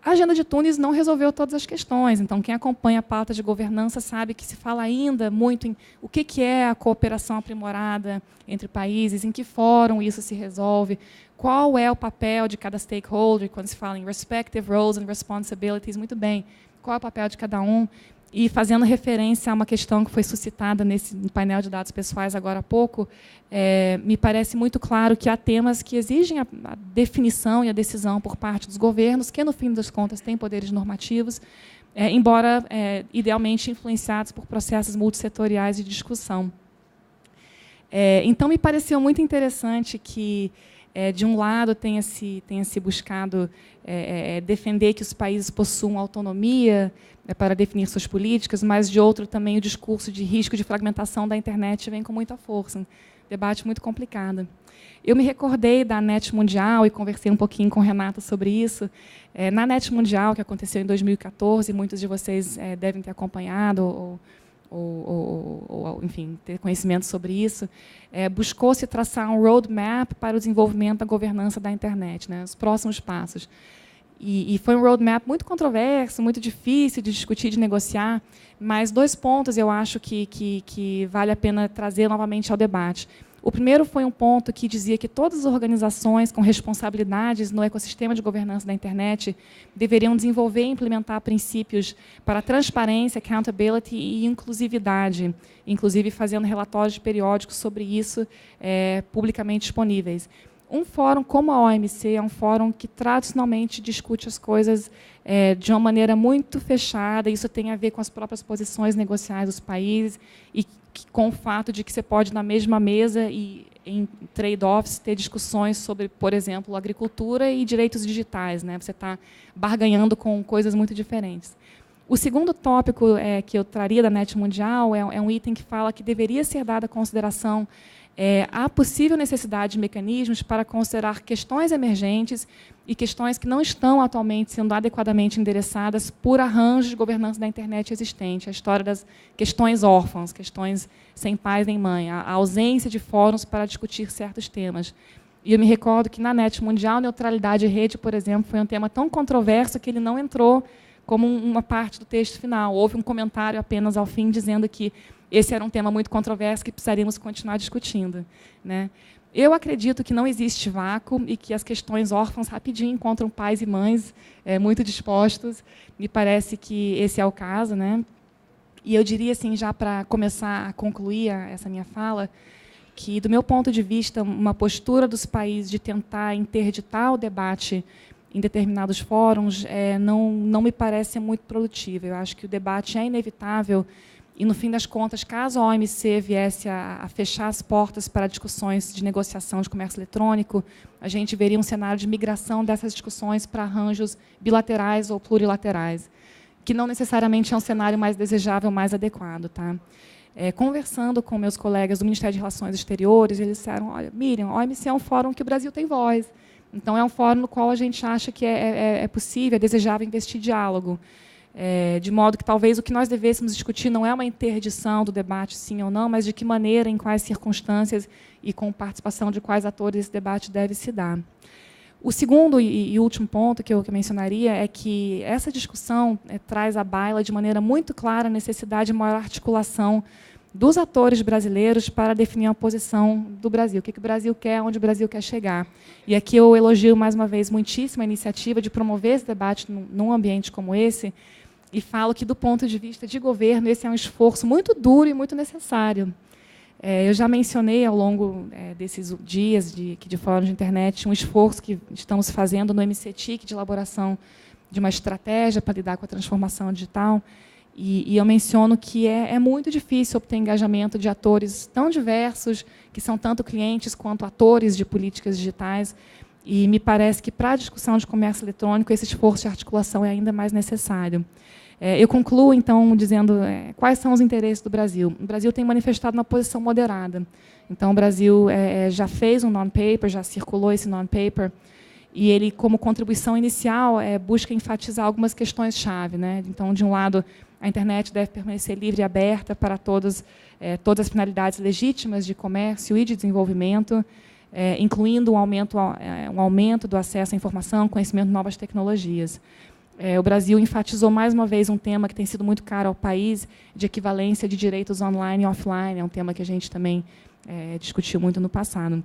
A Agenda de Tunis não resolveu todas as questões, então quem acompanha a pauta de governança sabe que se fala ainda muito em o que é a cooperação aprimorada entre países, em que fórum isso se resolve, qual é o papel de cada stakeholder, quando se fala em respective roles and responsibilities, muito bem, qual é o papel de cada um, e fazendo referência a uma questão que foi suscitada nesse painel de dados pessoais agora há pouco, me parece muito claro que há temas que exigem a definição e a decisão por parte dos governos, que, no fim das contas, têm poderes normativos, embora idealmente influenciados por processos multissetoriais de discussão. Então, me pareceu muito interessante que, de um lado, tenha-se buscado defender que os países possuam autonomia para definir suas políticas, mas, de outro, também o discurso de risco de fragmentação da internet vem com muita força. Um debate muito complicado. Eu me recordei da NET Mundial e conversei um pouquinho com o Renato sobre isso. Na NET Mundial, que aconteceu em 2014, muitos de vocês devem ter acompanhado ou enfim, ter conhecimento sobre isso, buscou-se traçar um roadmap para o desenvolvimento da governança da internet, né, os próximos passos. E foi um roadmap muito controverso, muito difícil de discutir, de negociar, mas 2 pontos eu acho que vale a pena trazer novamente ao debate. O primeiro foi um ponto que dizia que todas as organizações com responsabilidades no ecossistema de governança da internet deveriam desenvolver e implementar princípios para transparência, accountability e inclusividade, inclusive fazendo relatórios periódicos sobre isso publicamente disponíveis. Um fórum como a OMC é um fórum que tradicionalmente discute as coisas de uma maneira muito fechada. Isso tem a ver com as próprias posições negociais dos países e com o fato de que você pode, na mesma mesa e em trade-offs, ter discussões sobre, por exemplo, agricultura e direitos digitais, né? Você está barganhando com coisas muito diferentes. O segundo tópico que eu traria da NET Mundial é um item que fala que deveria ser dada consideração a possível necessidade de mecanismos para considerar questões emergentes e questões que não estão atualmente sendo adequadamente endereçadas por arranjos de governança da internet existente. A história das questões órfãs, questões sem pai nem mãe, a ausência de fóruns para discutir certos temas. E eu me recordo que, na NET Mundial, neutralidade de rede, por exemplo, foi um tema tão controverso que ele não entrou como uma parte do texto final. Houve um comentário apenas ao fim dizendo que esse era um tema muito controverso que precisaríamos continuar discutindo, né? Eu acredito que não existe vácuo e que as questões órfãs rapidinho encontram pais e mães muito dispostos. Me parece que esse é o caso, né? E eu diria, assim, já para começar a concluir essa minha fala, que, do meu ponto de vista, uma postura dos países de tentar interditar o debate em determinados fóruns não me parece muito produtiva. Eu acho que o debate é inevitável e, no fim das contas, caso a OMC viesse a fechar as portas para discussões de negociação de comércio eletrônico, a gente veria um cenário de migração dessas discussões para arranjos bilaterais ou plurilaterais, que não necessariamente é um cenário mais desejável, mais adequado. Tá? Conversando com meus colegas do Ministério de Relações Exteriores, eles disseram, olha, Miriam, a OMC é um fórum que o Brasil tem voz. Então, é um fórum no qual a gente acha que é possível, é desejável investir diálogo. De modo que talvez o que nós devêssemos discutir não é uma interdição do debate, sim ou não, mas de que maneira, em quais circunstâncias e com participação de quais atores esse debate deve se dar. O segundo e último ponto que eu mencionaria é que essa discussão traz à baila de maneira muito clara a necessidade de maior articulação dos atores brasileiros para definir a posição do Brasil, o que o Brasil quer, onde o Brasil quer chegar. E aqui eu elogio, mais uma vez, muitíssimo a iniciativa de promover esse debate num ambiente como esse, e falo que, do ponto de vista de governo, esse é um esforço muito duro e muito necessário. Eu já mencionei, ao longo desses dias de fórum de internet, um esforço que estamos fazendo no MCTIC de elaboração de uma estratégia para lidar com a transformação digital. E eu menciono que é muito difícil obter engajamento de atores tão diversos, que são tanto clientes quanto atores de políticas digitais. E me parece que, para a discussão de comércio eletrônico, esse esforço de articulação é ainda mais necessário. Eu concluo, então, dizendo quais são os interesses do Brasil. O Brasil tem manifestado uma posição moderada. Então, o Brasil já fez um non-paper, já circulou esse non-paper, e ele, como contribuição inicial, busca enfatizar algumas questões-chave, né? Então, de um lado, a internet deve permanecer livre e aberta para todas as finalidades legítimas de comércio e de desenvolvimento, incluindo um aumento do acesso à informação, conhecimento de novas tecnologias. O Brasil enfatizou mais uma vez um tema que tem sido muito caro ao país, de equivalência de direitos online e offline. É um tema que a gente também discutiu muito no passado.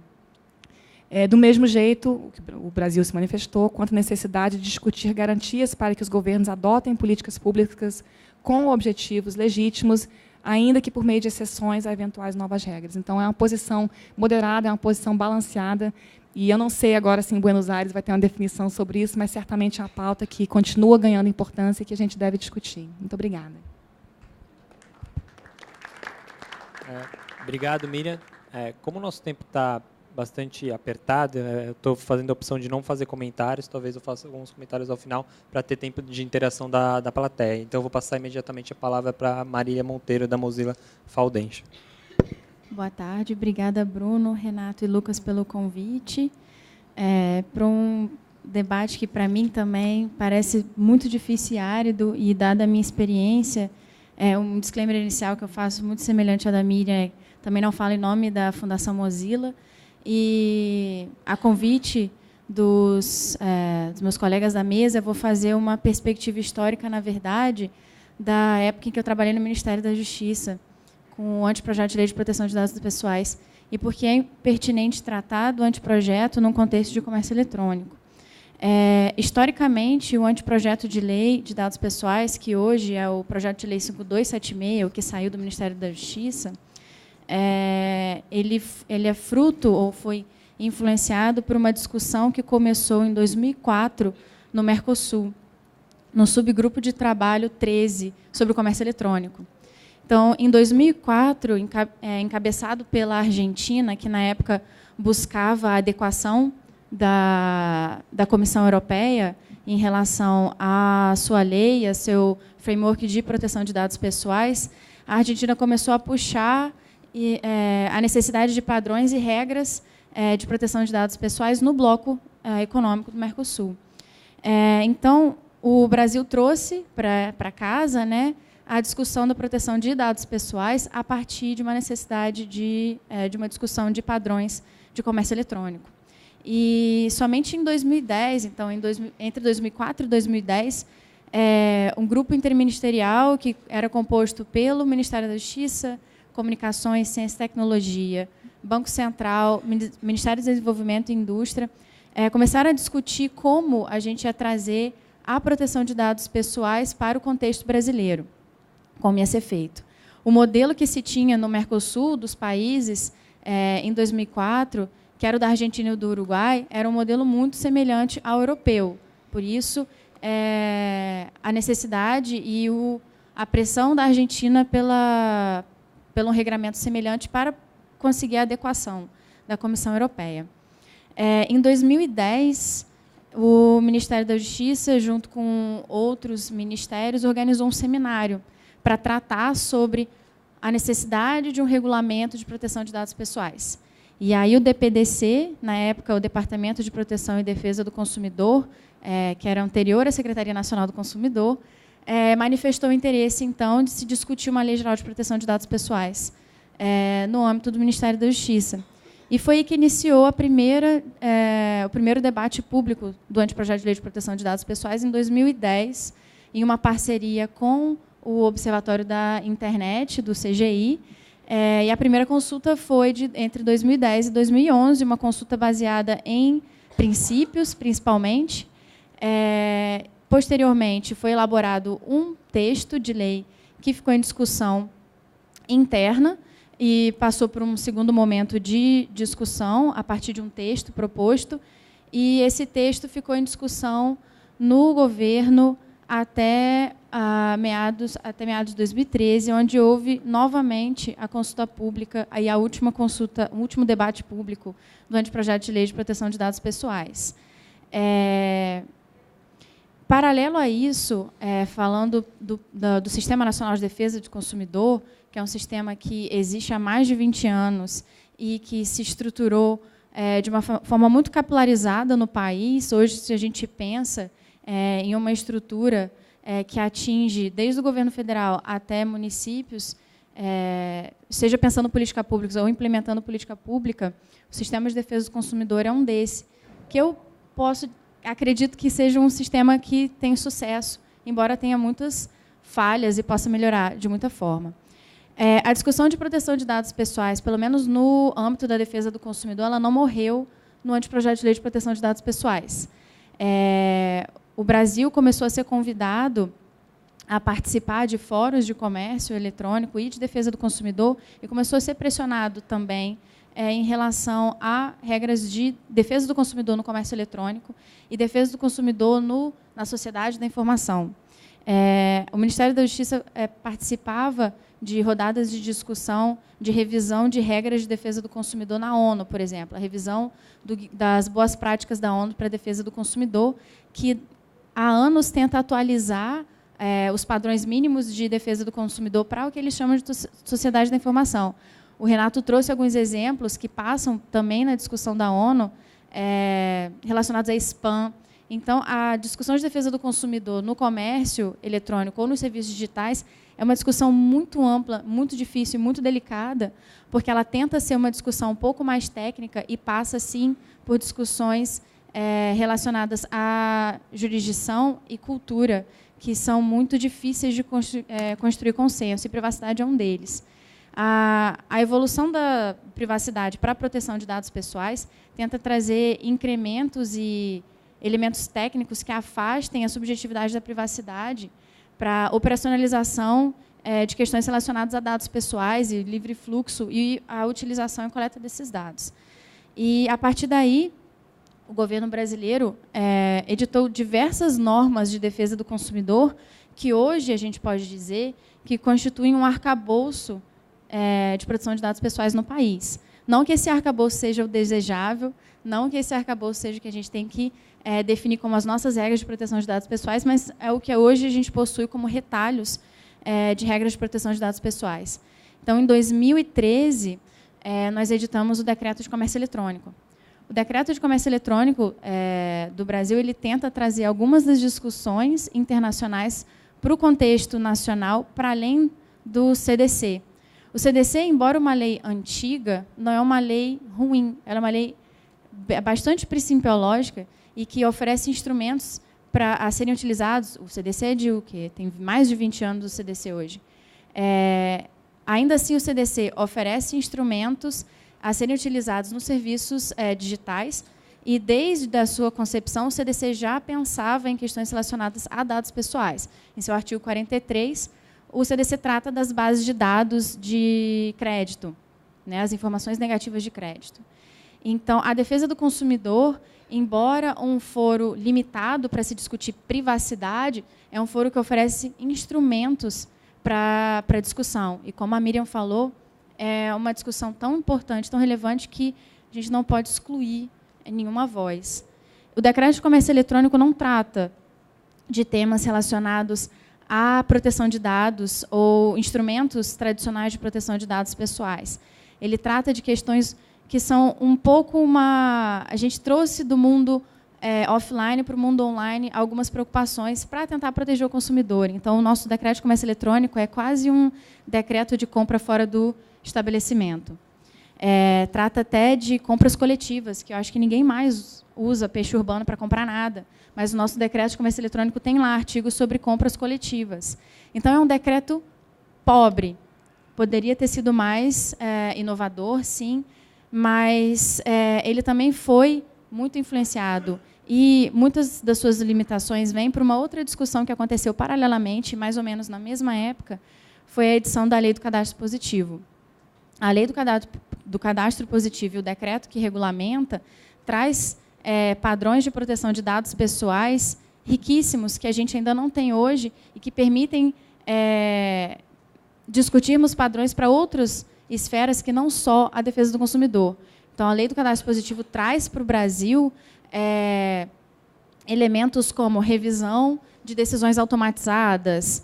Do mesmo jeito, o Brasil se manifestou quanto à necessidade de discutir garantias para que os governos adotem políticas públicas com objetivos legítimos, ainda que por meio de exceções a eventuais novas regras. Então, é uma posição moderada, é uma posição balanceada, e eu não sei agora se em Buenos Aires vai ter uma definição sobre isso, mas certamente é uma pauta que continua ganhando importância e que a gente deve discutir. Muito obrigada. Obrigado, Miriam. Como o nosso tempo está bastante apertado, eu estou fazendo a opção de não fazer comentários, talvez eu faça alguns comentários ao final, para ter tempo de interação da plateia. Então, eu vou passar imediatamente a palavra para a Marília Monteiro, da Mozilla Foundation. Boa tarde, obrigada, Bruno, Renato e Lucas, pelo convite. Para um debate que, para mim, também parece muito difícil e árido, e, dada a minha experiência, um disclaimer inicial que eu faço muito semelhante ao da Miriam, também não falo em nome da Fundação Mozilla, e, a convite dos meus colegas da mesa, eu vou fazer uma perspectiva histórica, na verdade, da época em que eu trabalhei no Ministério da Justiça, com o anteprojeto de lei de proteção de dados pessoais, e por que é pertinente tratar do anteprojeto num contexto de comércio eletrônico. Historicamente, o anteprojeto de lei de dados pessoais, que hoje é o projeto de lei 5276, o que saiu do Ministério da Justiça, ele é fruto, ou foi influenciado por uma discussão que começou em 2004 no Mercosul, no subgrupo de trabalho 13 sobre o comércio eletrônico. Então, em 2004, encabeçado pela Argentina, que, na época, buscava a adequação da Comissão Europeia em relação à sua lei, a seu framework de proteção de dados pessoais, a Argentina começou a puxar a necessidade de padrões e regras de proteção de dados pessoais no bloco econômico do Mercosul. Então, o Brasil trouxe para casa, né, a discussão da proteção de dados pessoais a partir de uma necessidade de uma discussão de padrões de comércio eletrônico. E somente em 2010, então, entre 2004 e 2010, um grupo interministerial que era composto pelo Ministério da Justiça, Comunicações, Ciência e Tecnologia, Banco Central, Ministério do Desenvolvimento e Indústria, começaram a discutir como a gente ia trazer a proteção de dados pessoais para o contexto brasileiro, como ia ser feito. O modelo que se tinha no Mercosul, dos países, em 2004, que era o da Argentina e o do Uruguai, era um modelo muito semelhante ao europeu. Por isso, a necessidade e a pressão da Argentina pelo um regramento semelhante para conseguir a adequação da Comissão Europeia. Em 2010, o Ministério da Justiça, junto com outros ministérios, organizou um seminário para tratar sobre a necessidade de um regulamento de proteção de dados pessoais. E aí o DPDC, na época o Departamento de Proteção e Defesa do Consumidor, que era anterior à Secretaria Nacional do Consumidor, manifestou o interesse, então, de se discutir uma lei geral de proteção de dados pessoais no âmbito do Ministério da Justiça. E foi aí que iniciou o primeiro debate público do anteprojeto de lei de proteção de dados pessoais em 2010, em uma parceria com o Observatório da Internet, do CGI. E a primeira consulta foi entre 2010 e 2011, uma consulta baseada em princípios, principalmente. Posteriormente, foi elaborado um texto de lei que ficou em discussão interna e passou por um segundo momento de discussão a partir de um texto proposto. E esse texto ficou em discussão no governo até meados de 2013, onde houve novamente a consulta pública e a última consulta, o último debate público do anteprojeto de lei de proteção de dados pessoais. Paralelo a isso, falando do Sistema Nacional de Defesa do Consumidor, que é um sistema que existe há mais de 20 anos e que se estruturou de uma forma muito capilarizada no país. Hoje, se a gente pensa em uma estrutura que atinge desde o governo federal até municípios, seja pensando em política pública ou implementando política pública, o Sistema de Defesa do Consumidor é um desse, que eu acredito que seja um sistema que tem sucesso, embora tenha muitas falhas e possa melhorar de muita forma. A discussão de proteção de dados pessoais, pelo menos no âmbito da defesa do consumidor, ela não morreu no anteprojeto de lei de proteção de dados pessoais. O Brasil começou a ser convidado a participar de fóruns de comércio eletrônico e de defesa do consumidor e começou a ser pressionado também em relação a regras de defesa do consumidor no comércio eletrônico e defesa do consumidor na sociedade da informação. O Ministério da Justiça participava de rodadas de discussão, de revisão de regras de defesa do consumidor na ONU, por exemplo, a revisão das boas práticas da ONU para a defesa do consumidor, que há anos tenta atualizar os padrões mínimos de defesa do consumidor para o que eles chamam de sociedade da informação. O Renato trouxe alguns exemplos que passam também na discussão da ONU, relacionados a spam. Então, a discussão de defesa do consumidor no comércio eletrônico ou nos serviços digitais é uma discussão muito ampla, muito difícil e muito delicada, porque ela tenta ser uma discussão um pouco mais técnica e passa, sim, por discussões relacionadas à jurisdição e cultura, que são muito difíceis de construir consenso, e privacidade é um deles. A evolução da privacidade para a proteção de dados pessoais tenta trazer incrementos e elementos técnicos que afastem a subjetividade da privacidade para a operacionalização de questões relacionadas a dados pessoais e livre fluxo e a utilização e coleta desses dados. E, a partir daí, o governo brasileiro editou diversas normas de defesa do consumidor que hoje a gente pode dizer que constituem um arcabouço de proteção de dados pessoais no país. Não que esse arcabouço seja o desejável, não que esse arcabouço seja o que a gente tem que definir como as nossas regras de proteção de dados pessoais, mas é o que hoje a gente possui como retalhos de regras de proteção de dados pessoais. Então, em 2013, nós editamos o Decreto de Comércio Eletrônico. O Decreto de Comércio Eletrônico do Brasil ele tenta trazer algumas das discussões internacionais para o contexto nacional, para além do CDC. O CDC, embora uma lei antiga, não é uma lei ruim, ela é uma lei bastante principiológica e que oferece instrumentos a serem utilizados. O CDC é de o quê? Tem mais de 20 anos do CDC hoje. Ainda assim, o CDC oferece instrumentos a serem utilizados nos serviços digitais e, desde a sua concepção, o CDC já pensava em questões relacionadas a dados pessoais. Em seu artigo 43, o CDC trata das bases de dados de crédito, né, as informações negativas de crédito. Então, a defesa do consumidor, embora um foro limitado para se discutir privacidade, é um foro que oferece instrumentos para a discussão. E, como a Miriam falou, é uma discussão tão importante, tão relevante, que a gente não pode excluir nenhuma voz. O Decreto de Comércio Eletrônico não trata de temas relacionados à proteção de dados ou instrumentos tradicionais de proteção de dados pessoais. Ele trata de questões que são um pouco uma... A gente trouxe do mundo offline para o mundo online algumas preocupações para tentar proteger o consumidor. Então, o nosso Decreto de Comércio Eletrônico é quase um decreto de compra fora do estabelecimento. Trata até de compras coletivas, que eu acho que ninguém mais usa peixe urbano para comprar nada. Mas o nosso Decreto de Comércio Eletrônico tem lá artigos sobre compras coletivas. Então, é um decreto pobre. Poderia ter sido mais inovador, sim, mas ele também foi muito influenciado. E muitas das suas limitações vêm para uma outra discussão que aconteceu paralelamente, mais ou menos na mesma época, foi a edição da Lei do Cadastro Positivo. A Lei do Cadastro Positivo e o decreto que regulamenta traz padrões de proteção de dados pessoais riquíssimos que a gente ainda não tem hoje e que permitem discutirmos padrões para outras esferas que não só a defesa do consumidor. Então, a Lei do Cadastro Positivo traz para o Brasil elementos como revisão de decisões automatizadas,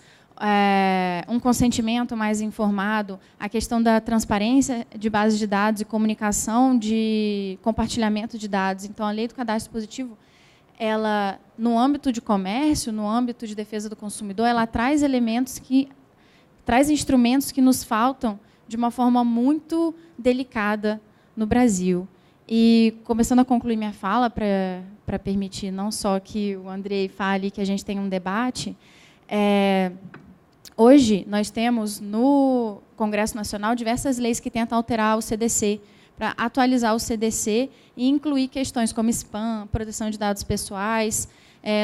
um consentimento mais informado, a questão da transparência de bases de dados e comunicação de compartilhamento de dados. Então, a Lei do Cadastro Positivo, ela, no âmbito de comércio, no âmbito de defesa do consumidor, ela traz traz instrumentos que nos faltam de uma forma muito delicada no Brasil. E, começando a concluir minha fala, para permitir não só que o Andrei fale, que a gente tenha um debate, hoje nós temos no Congresso Nacional diversas leis que tentam alterar o CDC, para atualizar o CDC e incluir questões como spam, proteção de dados pessoais,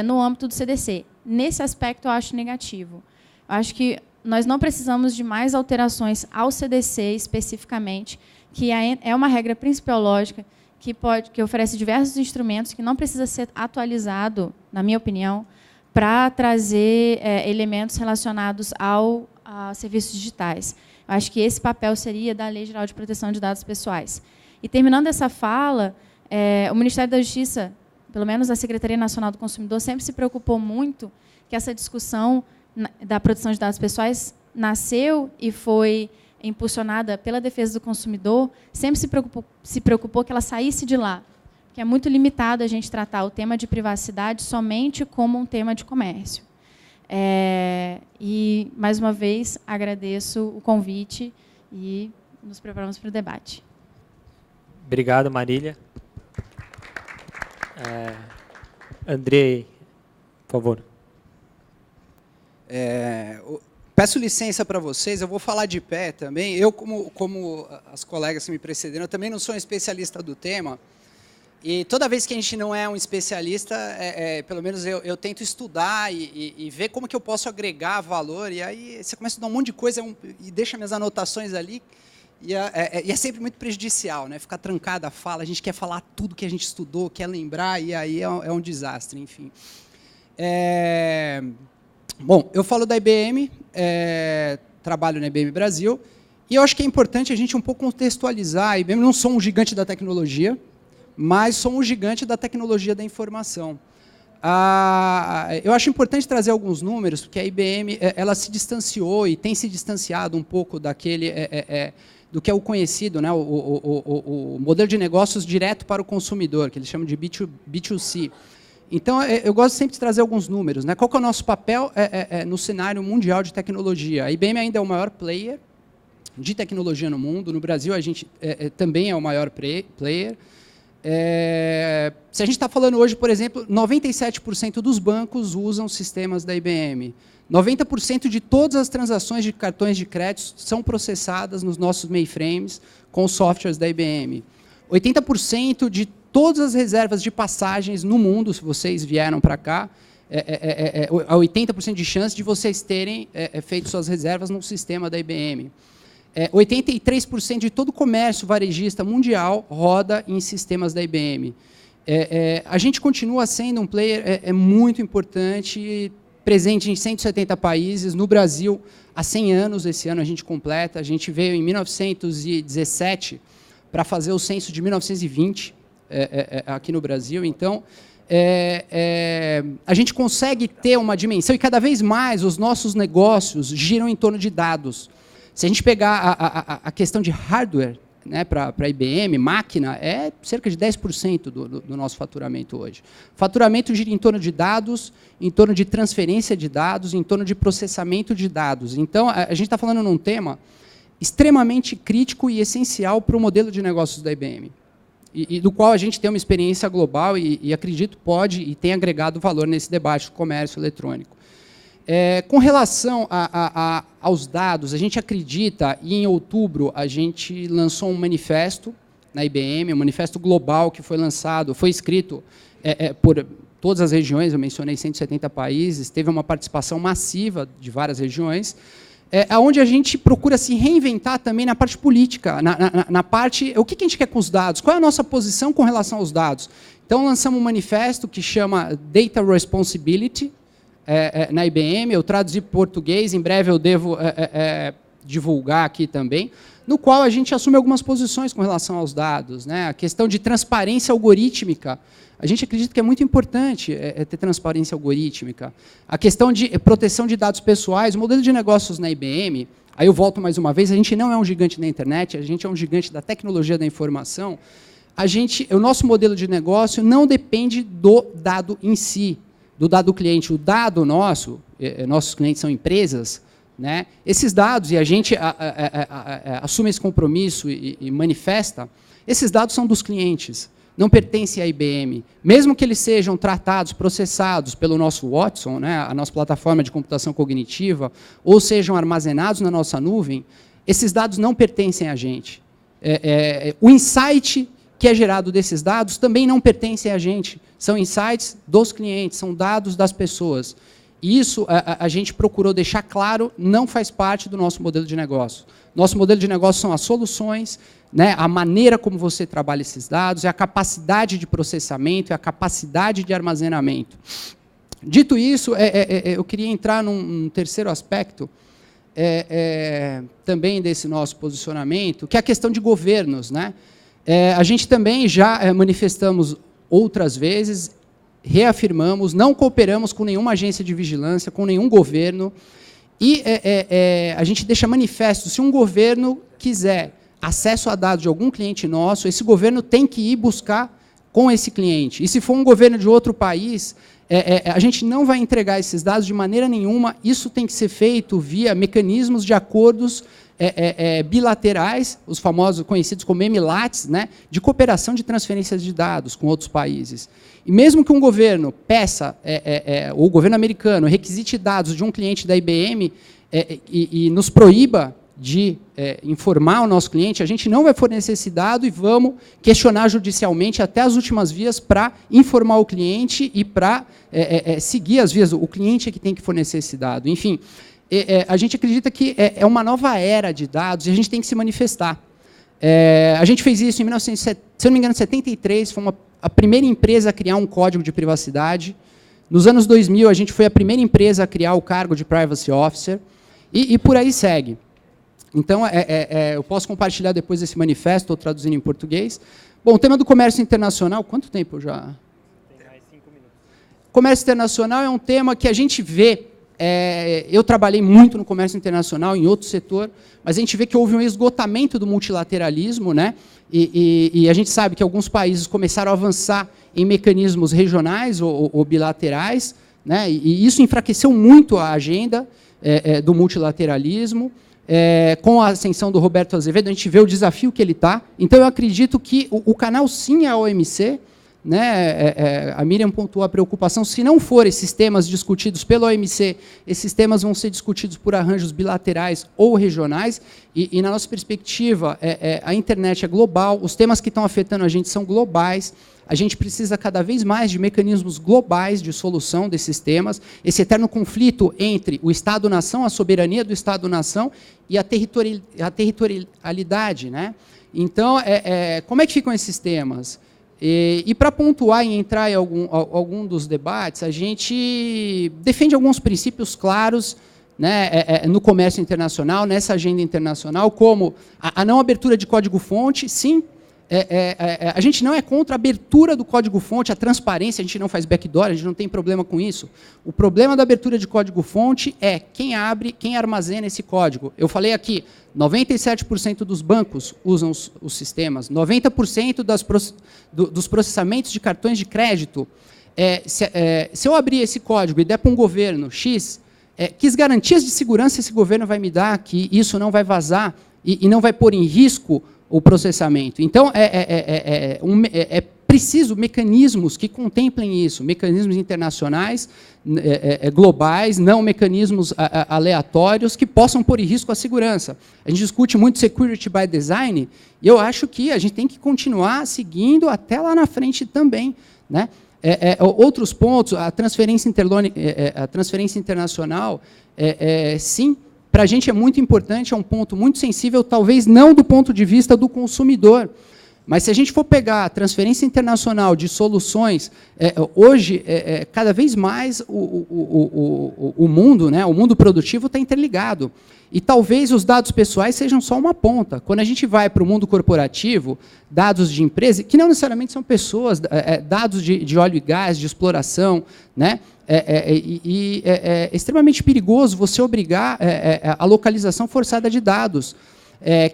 no âmbito do CDC. Nesse aspecto, eu acho negativo. Eu acho que nós não precisamos de mais alterações ao CDC especificamente, que é uma regra principiológica que oferece diversos instrumentos, que não precisa ser atualizado, na minha opinião, para trazer elementos relacionados a serviços digitais. Eu acho que esse papel seria da Lei Geral de Proteção de Dados Pessoais. E, terminando essa fala, o Ministério da Justiça, pelo menos a Secretaria Nacional do Consumidor, sempre se preocupou muito que essa discussão da proteção de dados pessoais nasceu e foi impulsionada pela defesa do consumidor, sempre se preocupou que ela saísse de lá, porque é muito limitado a gente tratar o tema de privacidade somente como um tema de comércio. E, mais uma vez, agradeço o convite e nos preparamos para o debate. Obrigado, Marília. Andrei, por favor. Peço licença para vocês, eu vou falar de pé também. Eu, como as colegas que me precederam, eu também não sou um especialista do tema. E toda vez que a gente não é um especialista, pelo menos eu tento estudar e ver como que eu posso agregar valor. E aí você começa a estudar um monte de coisa e deixa minhas anotações ali. E é sempre muito prejudicial, né? Ficar trancada a fala, a gente quer falar tudo que a gente estudou, quer lembrar, e aí é um desastre, enfim. Bom, eu falo da IBM, trabalho na IBM Brasil, e eu acho que é importante a gente um pouco contextualizar. A IBM não sou um gigante da tecnologia, mas sou um gigante da tecnologia da informação. Eu acho importante trazer alguns números, porque a IBM ela se distanciou e tem se distanciado um pouco daquele do que é o conhecido, né, o modelo de negócios direto para o consumidor, que eles chamam de B2C. Então, eu gosto sempre de trazer alguns números, né? Qual que é o nosso papel no cenário mundial de tecnologia? A IBM ainda é o maior player de tecnologia no mundo. No Brasil, a gente também é o maior player. Se a gente está falando hoje, por exemplo, 97% dos bancos usam sistemas da IBM. 90% de todas as transações de cartões de crédito são processadas nos nossos mainframes com os softwares da IBM. 80% de todas as reservas de passagens no mundo, se vocês vieram para cá, há 80% de chance de vocês terem feito suas reservas num sistema da IBM. 83% de todo o comércio varejista mundial roda em sistemas da IBM. A gente continua sendo um player muito importante, presente em 170 países, no Brasil há 100 anos, esse ano a gente completa, a gente veio em 1917 para fazer o censo de 1920 aqui no Brasil, então a gente consegue ter uma dimensão, e cada vez mais os nossos negócios giram em torno de dados. Se a gente pegar a questão de hardware, né, para a IBM, máquina, é cerca de 10% do nosso faturamento hoje. Faturamento gira em torno de dados, em torno de transferência de dados, em torno de processamento de dados. Então, a gente está falando num tema extremamente crítico e essencial para o modelo de negócios da IBM, e do qual a gente tem uma experiência global e acredito pode e tem agregado valor nesse debate do comércio eletrônico. Com relação aos dados, a gente acredita, e em outubro a gente lançou um manifesto na IBM, um manifesto global que foi lançado, foi escrito por todas as regiões, eu mencionei 170 países, teve uma participação massiva de várias regiões, onde a gente procura se reinventar também na parte política, na parte, o que a gente quer com os dados, qual é a nossa posição com relação aos dados. Então, lançamos um manifesto que chama Data Responsibility, na IBM, eu traduzi para português, em breve eu devo divulgar aqui também, no qual a gente assume algumas posições com relação aos dados, né? A questão de transparência algorítmica, a gente acredita que é muito importante ter transparência algorítmica. A questão de proteção de dados pessoais, o modelo de negócios na IBM, aí eu volto mais uma vez, a gente não é um gigante da internet, a gente é um gigante da tecnologia da informação, o nosso modelo de negócio não depende do dado em si, do dado do cliente. O dado nosso, nossos clientes são empresas, né? Esses dados, e a gente assume esse compromisso e manifesta, esses dados são dos clientes, não pertencem à IBM. Mesmo que eles sejam tratados, processados pelo nosso Watson, né, a nossa plataforma de computação cognitiva, ou sejam armazenados na nossa nuvem, esses dados não pertencem a gente. O insight que é gerado desses dados também não pertence a gente. São insights dos clientes, são dados das pessoas. E isso a gente procurou deixar claro, não faz parte do nosso modelo de negócio. Nosso modelo de negócio são as soluções, né, a maneira como você trabalha esses dados, a capacidade de processamento, a capacidade de armazenamento. Dito isso, eu queria entrar num terceiro aspecto, também desse nosso posicionamento, que é a questão de governos, né? A gente também já manifestamos outras vezes, reafirmamos, não cooperamos com nenhuma agência de vigilância, com nenhum governo, e a gente deixa manifesto, se um governo quiser acesso a dados de algum cliente nosso, esse governo tem que ir buscar com esse cliente. E se for um governo de outro país, a gente não vai entregar esses dados de maneira nenhuma, isso tem que ser feito via mecanismos de acordos bilaterais, os famosos conhecidos como MLATs, né, de cooperação de transferência de dados com outros países. E mesmo que um governo peça, ou o governo americano, requisite dados de um cliente da IBM e nos proíba de informar o nosso cliente, a gente não vai fornecer esse dado e vamos questionar judicialmente até as últimas vias para informar o cliente e para seguir as vias. O cliente é que tem que fornecer esse dado. Enfim, a gente acredita que é uma nova era de dados e a gente tem que se manifestar. A gente fez isso em 1973, foi a primeira empresa a criar um código de privacidade. Nos anos 2000, a gente foi a primeira empresa a criar o cargo de Privacy Officer, e por aí segue. Então, eu posso compartilhar depois esse manifesto, estou traduzindo em português. Bom, o tema do comércio internacional, quanto tempo já? Tem mais 5 minutos. Comércio internacional é um tema que a gente vê, eu trabalhei muito no comércio internacional, em outro setor, mas a gente vê que houve um esgotamento do multilateralismo, né? E a gente sabe que alguns países começaram a avançar em mecanismos regionais ou bilaterais, né? E isso enfraqueceu muito a agenda do multilateralismo. com a ascensão do Roberto Azevedo, a gente vê o desafio que ele está. Então, eu acredito que o canal, sim, é a OMC. Né? A Miriam pontuou a preocupação, se não for esses temas discutidos pela OMC, esses temas vão ser discutidos por arranjos bilaterais ou regionais, e na nossa perspectiva, a internet é global, os temas que estão afetando a gente são globais, a gente precisa cada vez mais de mecanismos globais de solução desses temas, esse eterno conflito entre o Estado-nação, a soberania do Estado-nação e a territorialidade. Né? Então, como é que ficam esses temas? E para pontuar e entrar em algum dos debates, a gente defende alguns princípios claros, né, no comércio internacional, nessa agenda internacional, como a não abertura de código-fonte. Sim, a gente não é contra a abertura do código-fonte, a transparência, a gente não faz backdoor, a gente não tem problema com isso. O problema da abertura de código-fonte é quem abre, quem armazena esse código. Eu falei aqui, 97% dos bancos usam os sistemas, 90% dos processamentos de cartões de crédito. Se eu abrir esse código e der para um governo X, que garantias de segurança esse governo vai me dar que isso não vai vazar e não vai pôr em risco o processamento? Então, é preciso mecanismos que contemplem isso, mecanismos internacionais, globais, não mecanismos aleatórios que possam pôr em risco a segurança. A gente discute muito security by design, e eu acho que a gente tem que continuar seguindo até lá na frente também. Né? Outros pontos, a transferência internacional, sim, para a gente é muito importante, é um ponto muito sensível, talvez não do ponto de vista do consumidor, mas se a gente for pegar a transferência internacional de soluções, hoje, cada vez mais o mundo, né, o mundo produtivo está interligado. E talvez os dados pessoais sejam só uma ponta. Quando a gente vai para o mundo corporativo, dados de empresa, que não necessariamente são pessoas, dados de óleo e gás, de exploração, né? É extremamente perigoso você obrigar a localização forçada de dados.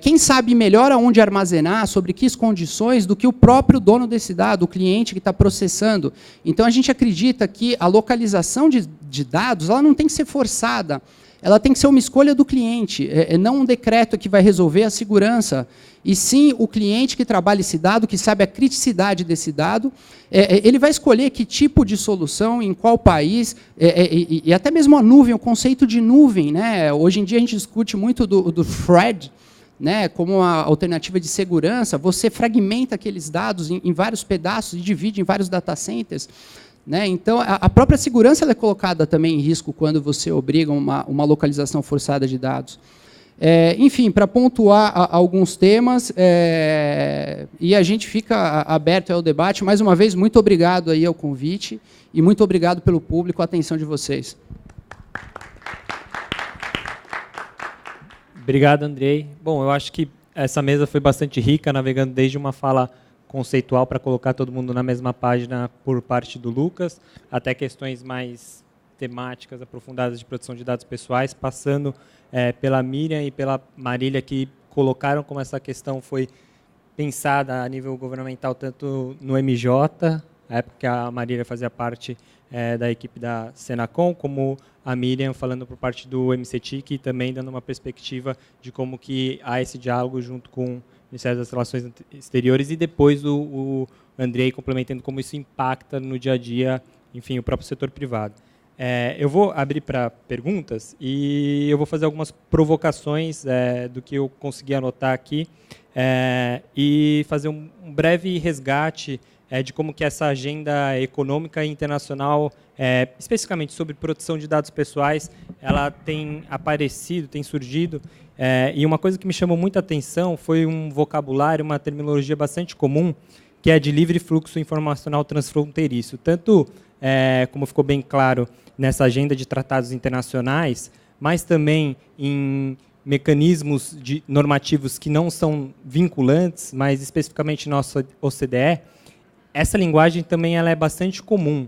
Quem sabe melhor aonde armazenar, sobre que condições, do que o próprio dono desse dado, o cliente que está processando. Então, a gente acredita que a localização de dados ela não tem que ser forçada, ela tem que ser uma escolha do cliente, não um decreto que vai resolver a segurança, e sim o cliente que trabalha esse dado, que sabe a criticidade desse dado, ele vai escolher que tipo de solução, em qual país, e até mesmo a nuvem, o conceito de nuvem. Né? Hoje em dia a gente discute muito do thread, né, como uma alternativa de segurança. Você fragmenta aqueles dados em vários pedaços e divide em vários data centers. Né? Então, a própria segurança ela é colocada também em risco quando você obriga uma localização forçada de dados. Enfim, para pontuar alguns temas, e a gente fica aberto ao debate. Mais uma vez, muito obrigado aí ao convite e muito obrigado pelo público, a atenção de vocês. Obrigado, Andrei. Bom, eu acho que essa mesa foi bastante rica, navegando desde uma fala conceitual para colocar todo mundo na mesma página por parte do Lucas, até questões mais temáticas, aprofundadas de proteção de dados pessoais, passando pela Miriam e pela Marília, que colocaram como essa questão foi pensada a nível governamental, tanto no MJ, na época que a Marília fazia parte da equipe da Senacom, como a Miriam falando por parte do MCTIC, e também dando uma perspectiva de como que há esse diálogo junto com o Ministério das Relações Exteriores, e depois o Andrei complementando como isso impacta no dia a dia, enfim, o próprio setor privado. Eu vou abrir para perguntas e eu vou fazer algumas provocações do que eu consegui anotar aqui e fazer um breve resgate de como que essa agenda econômica e internacional, especificamente sobre proteção de dados pessoais, ela tem aparecido, tem surgido, e uma coisa que me chamou muita atenção foi um vocabulário, uma terminologia bastante comum, que é de livre fluxo informacional transfronteiriço. Tanto, como ficou bem claro nessa agenda de tratados internacionais, mas também em mecanismos normativos que não são vinculantes, mas especificamente nossa OCDE, essa linguagem também ela é bastante comum.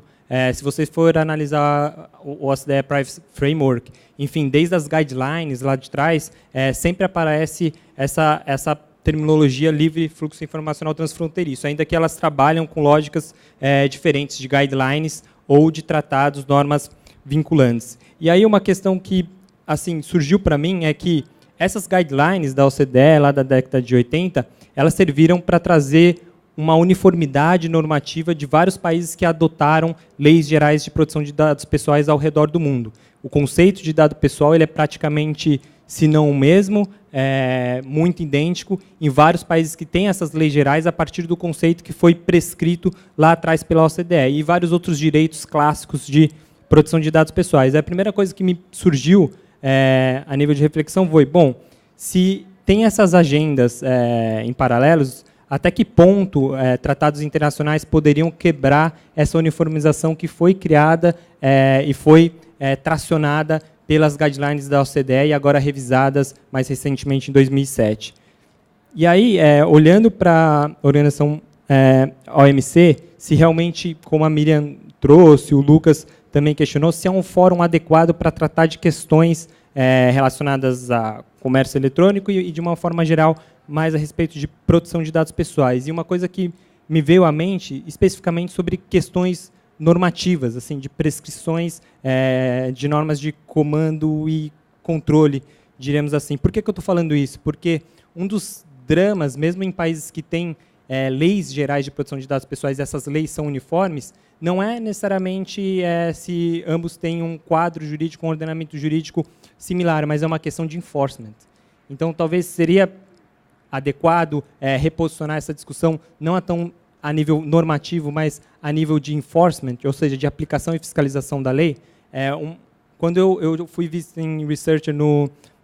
Se vocês for analisar o OCDE Privacy Framework, enfim, desde as guidelines lá de trás, sempre aparece essa terminologia livre fluxo informacional transfronteiriço, ainda que elas trabalham com lógicas diferentes de guidelines ou de tratados, normas vinculantes. E aí uma questão que assim surgiu para mim é que essas guidelines da OCDE, lá da década de 80, elas serviram para trazer uma uniformidade normativa de vários países que adotaram leis gerais de proteção de dados pessoais ao redor do mundo. O conceito de dado pessoal ele é praticamente, se não o mesmo, muito idêntico em vários países que têm essas leis gerais a partir do conceito que foi prescrito lá atrás pela OCDE e vários outros direitos clássicos de proteção de dados pessoais. A primeira coisa que me surgiu a nível de reflexão foi, bom, se tem essas agendas em paralelos, até que ponto tratados internacionais poderiam quebrar essa uniformização que foi criada e foi tracionada pelas guidelines da OCDE e agora revisadas mais recentemente em 2007. E aí, olhando para a organização OMC, se realmente, como a Miriam trouxe, o Lucas também questionou, se é um fórum adequado para tratar de questões relacionadas a comércio eletrônico e, de uma forma geral, mais a respeito de proteção de dados pessoais. E uma coisa que me veio à mente, especificamente sobre questões normativas, assim, de prescrições de normas de comando e controle, diremos assim. Por que eu estou falando isso? Porque um dos dramas, mesmo em países que têm leis gerais de proteção de dados pessoais, essas leis são uniformes, não é necessariamente se ambos têm um quadro jurídico, um ordenamento jurídico similar, mas é uma questão de enforcement. Então, talvez seria adequado reposicionar essa discussão não a nível normativo, mas a nível de enforcement, ou seja, de aplicação e fiscalização da lei. Quando eu fui visiting researcher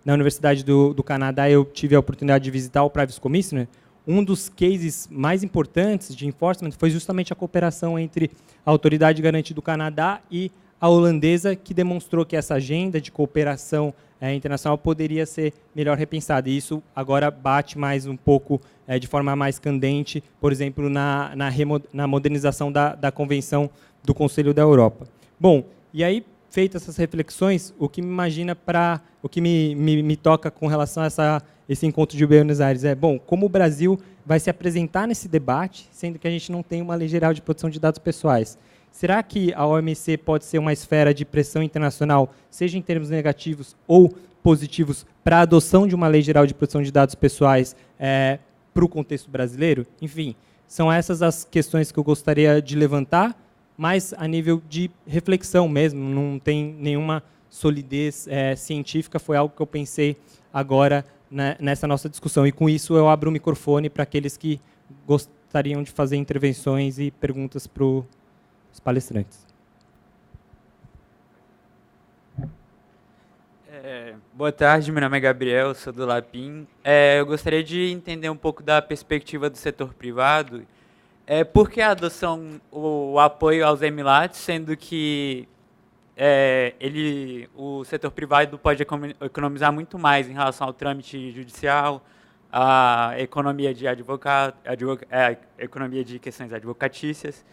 na Universidade do Canadá, eu tive a oportunidade de visitar o Privacy Commissioner. Um dos cases mais importantes de enforcement foi justamente a cooperação entre a Autoridade Garante do Canadá e a holandesa, que demonstrou que essa agenda de cooperação internacional poderia ser melhor repensada. E isso agora bate mais um pouco, de forma mais candente, por exemplo, na modernização da Convenção do Conselho da Europa. Bom, e aí, feitas essas reflexões, o que me toca com relação a esse encontro de Buenos Aires bom, como o Brasil vai se apresentar nesse debate, sendo que a gente não tem uma lei geral de proteção de dados pessoais? Será que a OMC pode ser uma esfera de pressão internacional, seja em termos negativos ou positivos, para a adoção de uma lei geral de proteção de dados pessoais para o contexto brasileiro? Enfim, são essas as questões que eu gostaria de levantar, mas a nível de reflexão mesmo, não tem nenhuma solidez científica, foi algo que eu pensei agora nessa nossa discussão. E com isso eu abro o microfone para aqueles que gostariam de fazer intervenções e perguntas para os palestrantes. Boa tarde, meu nome é Gabriel, sou do Lapin. Eu gostaria de entender um pouco da perspectiva do setor privado. Por que a adoção, o apoio aos Emirates, sendo que o setor privado pode economizar muito mais em relação ao trâmite judicial, a economia de economia de questões advocatícias?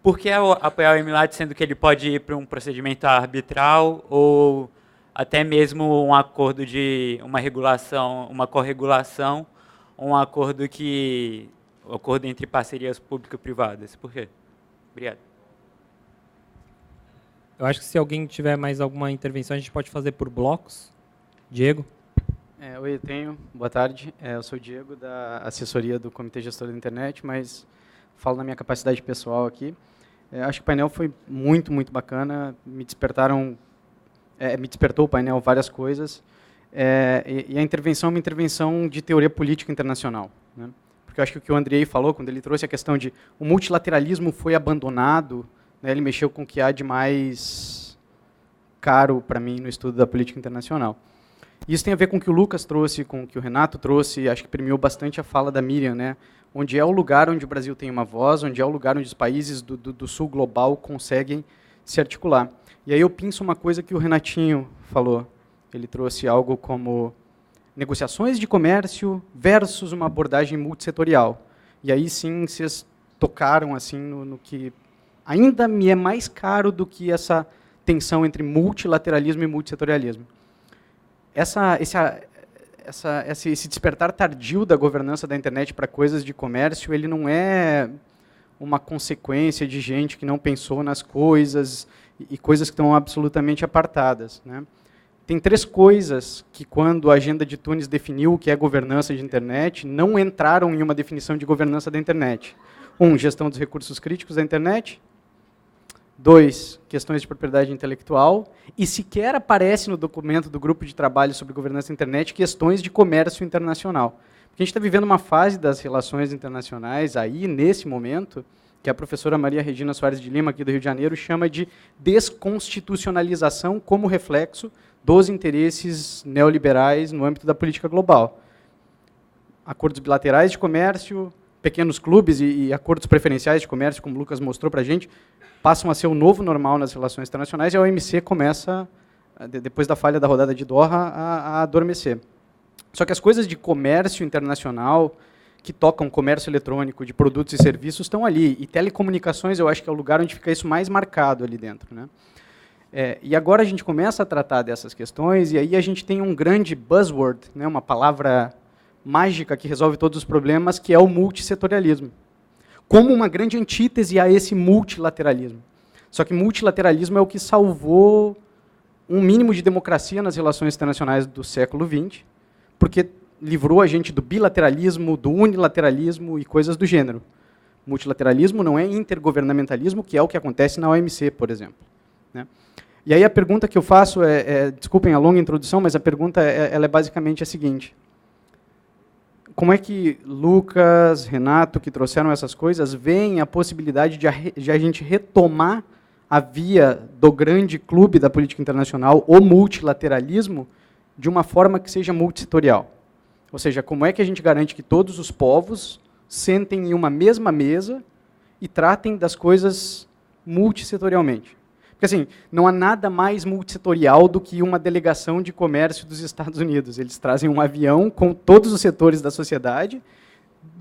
Por que apoiar o Emirates, sendo que ele pode ir para um procedimento arbitral ou até mesmo um acordo de uma regulação, uma corregulação, um acordo entre parcerias público-privadas? Por quê? Obrigado. Eu acho que se alguém tiver mais alguma intervenção, a gente pode fazer por blocos. Diego? Oi, eu tenho. Boa tarde. Eu sou o Diego, da assessoria do Comitê Gestor da Internet, mas falo na minha capacidade pessoal aqui. Acho que o painel foi muito, muito bacana. Me despertou o painel várias coisas. E a intervenção é uma intervenção de teoria política internacional, né? Porque eu acho que o que o Andrei falou, quando ele trouxe a questão de o multilateralismo foi abandonado, né, ele mexeu com o que há de mais caro para mim no estudo da política internacional. Isso tem a ver com o que o Lucas trouxe, com o que o Renato trouxe, acho que premiou bastante a fala da Miriam, né? Onde é o lugar onde o Brasil tem uma voz, onde é o lugar onde os países do sul global conseguem se articular. E aí eu penso uma coisa que o Renatinho falou. Ele trouxe algo como negociações de comércio versus uma abordagem multissetorial. E aí sim vocês tocaram assim no que ainda me é mais caro do que essa tensão entre multilateralismo e multissetorialismo. Esse despertar tardio da governança da internet para coisas de comércio, ele não é uma consequência de gente que não pensou nas coisas e coisas que estão absolutamente apartadas, né? tem 3 coisas que, quando a agenda de Tunis definiu o que é governança de internet, não entraram em uma definição de governança da internet. 1, gestão dos recursos críticos da internet. 2, questões de propriedade intelectual. E sequer aparece no documento do grupo de trabalho sobre governança da internet questões de comércio internacional. Porque a gente está vivendo uma fase das relações internacionais aí, nesse momento, que a professora Maria Regina Soares de Lima, aqui do Rio de Janeiro, chama de desconstitucionalização como reflexo dos interesses neoliberais no âmbito da política global. Acordos bilaterais de comércio, pequenos clubes e acordos preferenciais de comércio, como o Lucas mostrou para a gente, passam a ser o novo normal nas relações internacionais, e a OMC começa, depois da falha da rodada de Doha, a adormecer. Só que as coisas de comércio internacional, que tocam comércio eletrônico, de produtos e serviços, estão ali. E telecomunicações, eu acho que é o lugar onde fica isso mais marcado ali dentro, né? E agora a gente começa a tratar dessas questões, e aí a gente tem um grande buzzword, né, uma palavra mágica que resolve todos os problemas, que é o multissetorialismo. Como uma grande antítese a esse multilateralismo. Só que multilateralismo é o que salvou um mínimo de democracia nas relações internacionais do século XX, porque livrou a gente do bilateralismo, do unilateralismo e coisas do gênero. Multilateralismo não é intergovernamentalismo, que é o que acontece na OMC, por exemplo, né? E aí a pergunta que eu faço desculpem a longa introdução, mas a pergunta ela é basicamente a seguinte: como é que Lucas, Renato, que trouxeram essas coisas, veem a possibilidade de a gente retomar a via do grande clube da política internacional, o multilateralismo, de uma forma que seja multissetorial? Ou seja, como é que a gente garante que todos os povos sentem em uma mesma mesa e tratem das coisas multissetorialmente? Porque, assim, não há nada mais multissetorial do que uma delegação de comércio dos Estados Unidos. Eles trazem um avião com todos os setores da sociedade,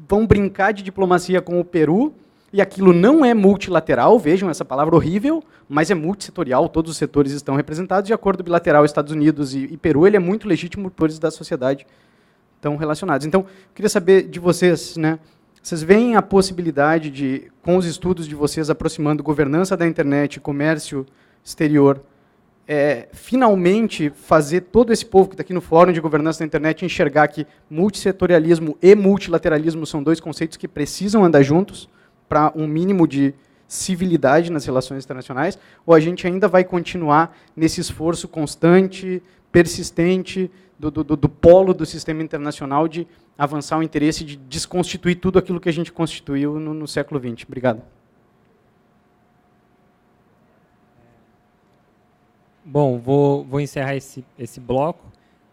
vão brincar de diplomacia com o Peru, e aquilo não é multilateral, vejam essa palavra horrível, mas é multissetorial, todos os setores estão representados, e acordo bilateral Estados Unidos e Peru, ele é muito legítimo, setores da sociedade estão relacionados. Então, eu queria saber de vocês, né? Vocês veem a possibilidade de, com os estudos de vocês aproximando governança da internet e comércio exterior, finalmente fazer todo esse povo que está aqui no Fórum de Governança da Internet enxergar que multissetorialismo e multilateralismo são 2 conceitos que precisam andar juntos para um mínimo de civilidade nas relações internacionais, ou a gente ainda vai continuar nesse esforço constante, persistente, do polo do sistema internacional de avançar o interesse de desconstituir tudo aquilo que a gente constituiu no século XX. Obrigado. Bom, vou encerrar esse bloco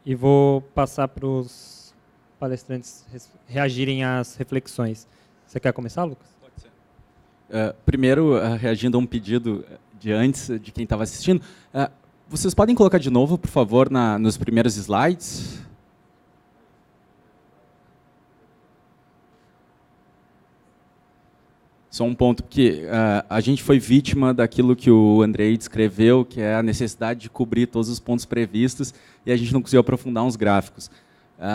e vou passar para os palestrantes reagirem às reflexões. Você quer começar, Lucas? Pode ser. Primeiro, reagindo a um pedido de antes, de quem estava assistindo, vocês podem colocar de novo, por favor, nos primeiros slides? Só um ponto, porque a gente foi vítima daquilo que o Andrei descreveu, que é a necessidade de cobrir todos os pontos previstos, e a gente não conseguiu aprofundar uns gráficos.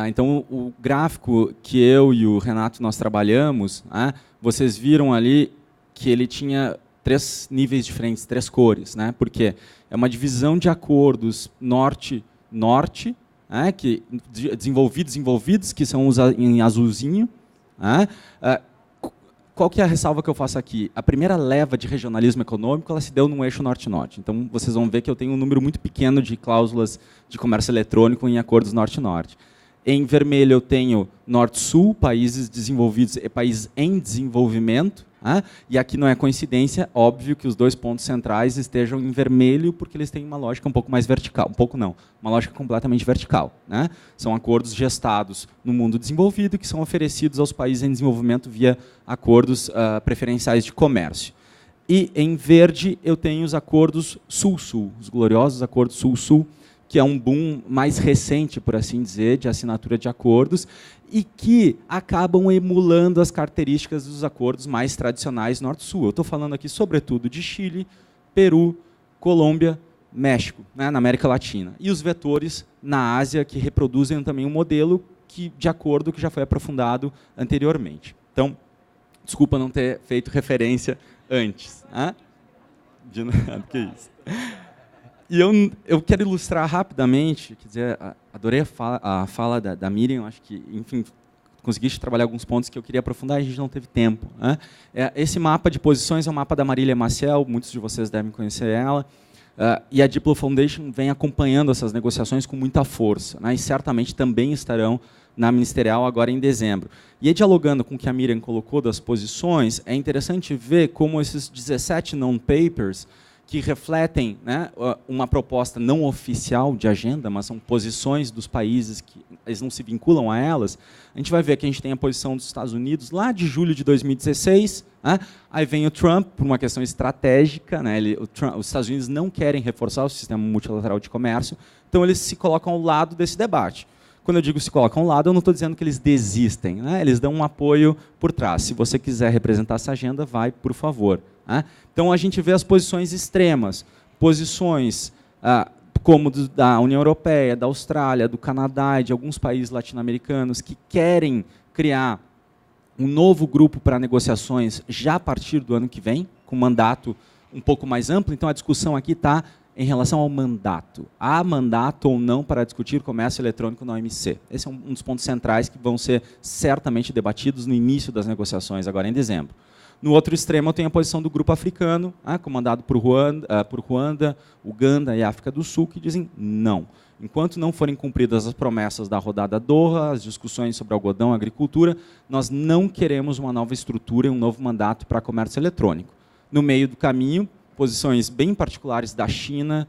Então, o gráfico que eu e o Renato nós trabalhamos, vocês viram ali que ele tinha 3 níveis diferentes, 3 cores, né? Porque é uma divisão de acordos norte-norte, que desenvolvidos, que são os em azulzinho. Qual que é a ressalva que eu faço aqui? A primeira leva de regionalismo econômico ela se deu no eixo norte-norte. Então, vocês vão ver que eu tenho um número muito pequeno de cláusulas de comércio eletrônico em acordos norte-norte. Em vermelho, eu tenho norte-sul, países desenvolvidos e países em desenvolvimento. E aqui não é coincidência, óbvio que os 2 pontos centrais estejam em vermelho, porque eles têm uma lógica um pouco mais vertical. Um pouco não, uma lógica completamente vertical, né? São acordos gestados no mundo desenvolvido que são oferecidos aos países em desenvolvimento via acordos preferenciais de comércio. E em verde eu tenho os acordos sul-sul, os gloriosos acordos sul-sul, que é um boom mais recente, por assim dizer, de assinatura de acordos, e que acabam emulando as características dos acordos mais tradicionais norte-sul. Eu estou falando aqui, sobretudo, de Chile, Peru, Colômbia, México, né, na América Latina. E os vetores na Ásia, que reproduzem também um modelo de acordo que já foi aprofundado anteriormente. Então, desculpa não ter feito referência antes. De nada, que isso. E eu quero ilustrar rapidamente, quer dizer, adorei a fala da Miriam, acho que, enfim, conseguiste trabalhar alguns pontos que eu queria aprofundar e a gente não teve tempo. Né? Esse mapa de posições é um mapa da Marília Maciel, muitos de vocês devem conhecer ela, e a Diplo Foundation vem acompanhando essas negociações com muita força, né? E certamente também estarão na ministerial agora em dezembro. E aí, dialogando com o que a Miriam colocou das posições, é interessante ver como esses 17 non-papers, que refletem, né, uma proposta não oficial de agenda, mas são posições dos países que eles não se vinculam a elas, a gente vai ver que a gente tem a posição dos Estados Unidos lá de julho de 2016, né, aí vem o Trump, por uma questão estratégica, né, os Estados Unidos não querem reforçar o sistema multilateral de comércio, então eles se colocam ao lado desse debate. Quando eu digo se colocam ao lado, eu não estou dizendo que eles desistem, né? Eles dão um apoio por trás. Se você quiser representar essa agenda, vai, por favor. Né? Então, a gente vê as posições extremas, posições como da União Europeia, da Austrália, do Canadá e de alguns países latino-americanos que querem criar um novo grupo para negociações já a partir do ano que vem, com mandato um pouco mais amplo. Então, a discussão aqui está em relação ao mandato. Há mandato ou não para discutir comércio eletrônico na OMC? Esse é um dos pontos centrais que vão ser certamente debatidos no início das negociações, agora em dezembro. No outro extremo, eu tenho a posição do grupo africano, comandado por Ruanda, Uganda e África do Sul, que dizem não. Enquanto não forem cumpridas as promessas da rodada Doha, as discussões sobre algodão e agricultura, nós não queremos uma nova estrutura e um novo mandato para comércio eletrônico. No meio do caminho, posições bem particulares da China,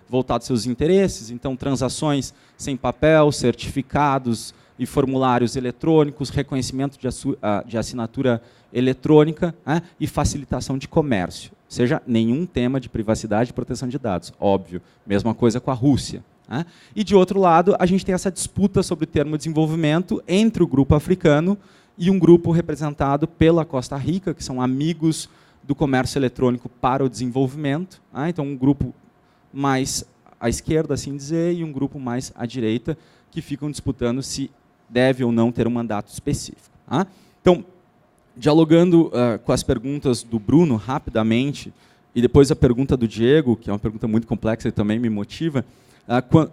voltadas aos seus interesses, então transações sem papel, certificados e formulários eletrônicos, reconhecimento de assinatura eletrônica e facilitação de comércio. Ou seja, nenhum tema de privacidade e proteção de dados, óbvio. Mesma coisa com a Rússia. E, de outro lado, a gente tem essa disputa sobre o termo desenvolvimento entre o grupo africano e um grupo representado pela Costa Rica, que são amigos do comércio eletrônico para o desenvolvimento. Então, um grupo mais à esquerda, assim dizer, e um grupo mais à direita, que ficam disputando se deve ou não ter um mandato específico. Então, dialogando com as perguntas do Bruno, rapidamente, e depois a pergunta do Diego, que é uma pergunta muito complexa e também me motiva,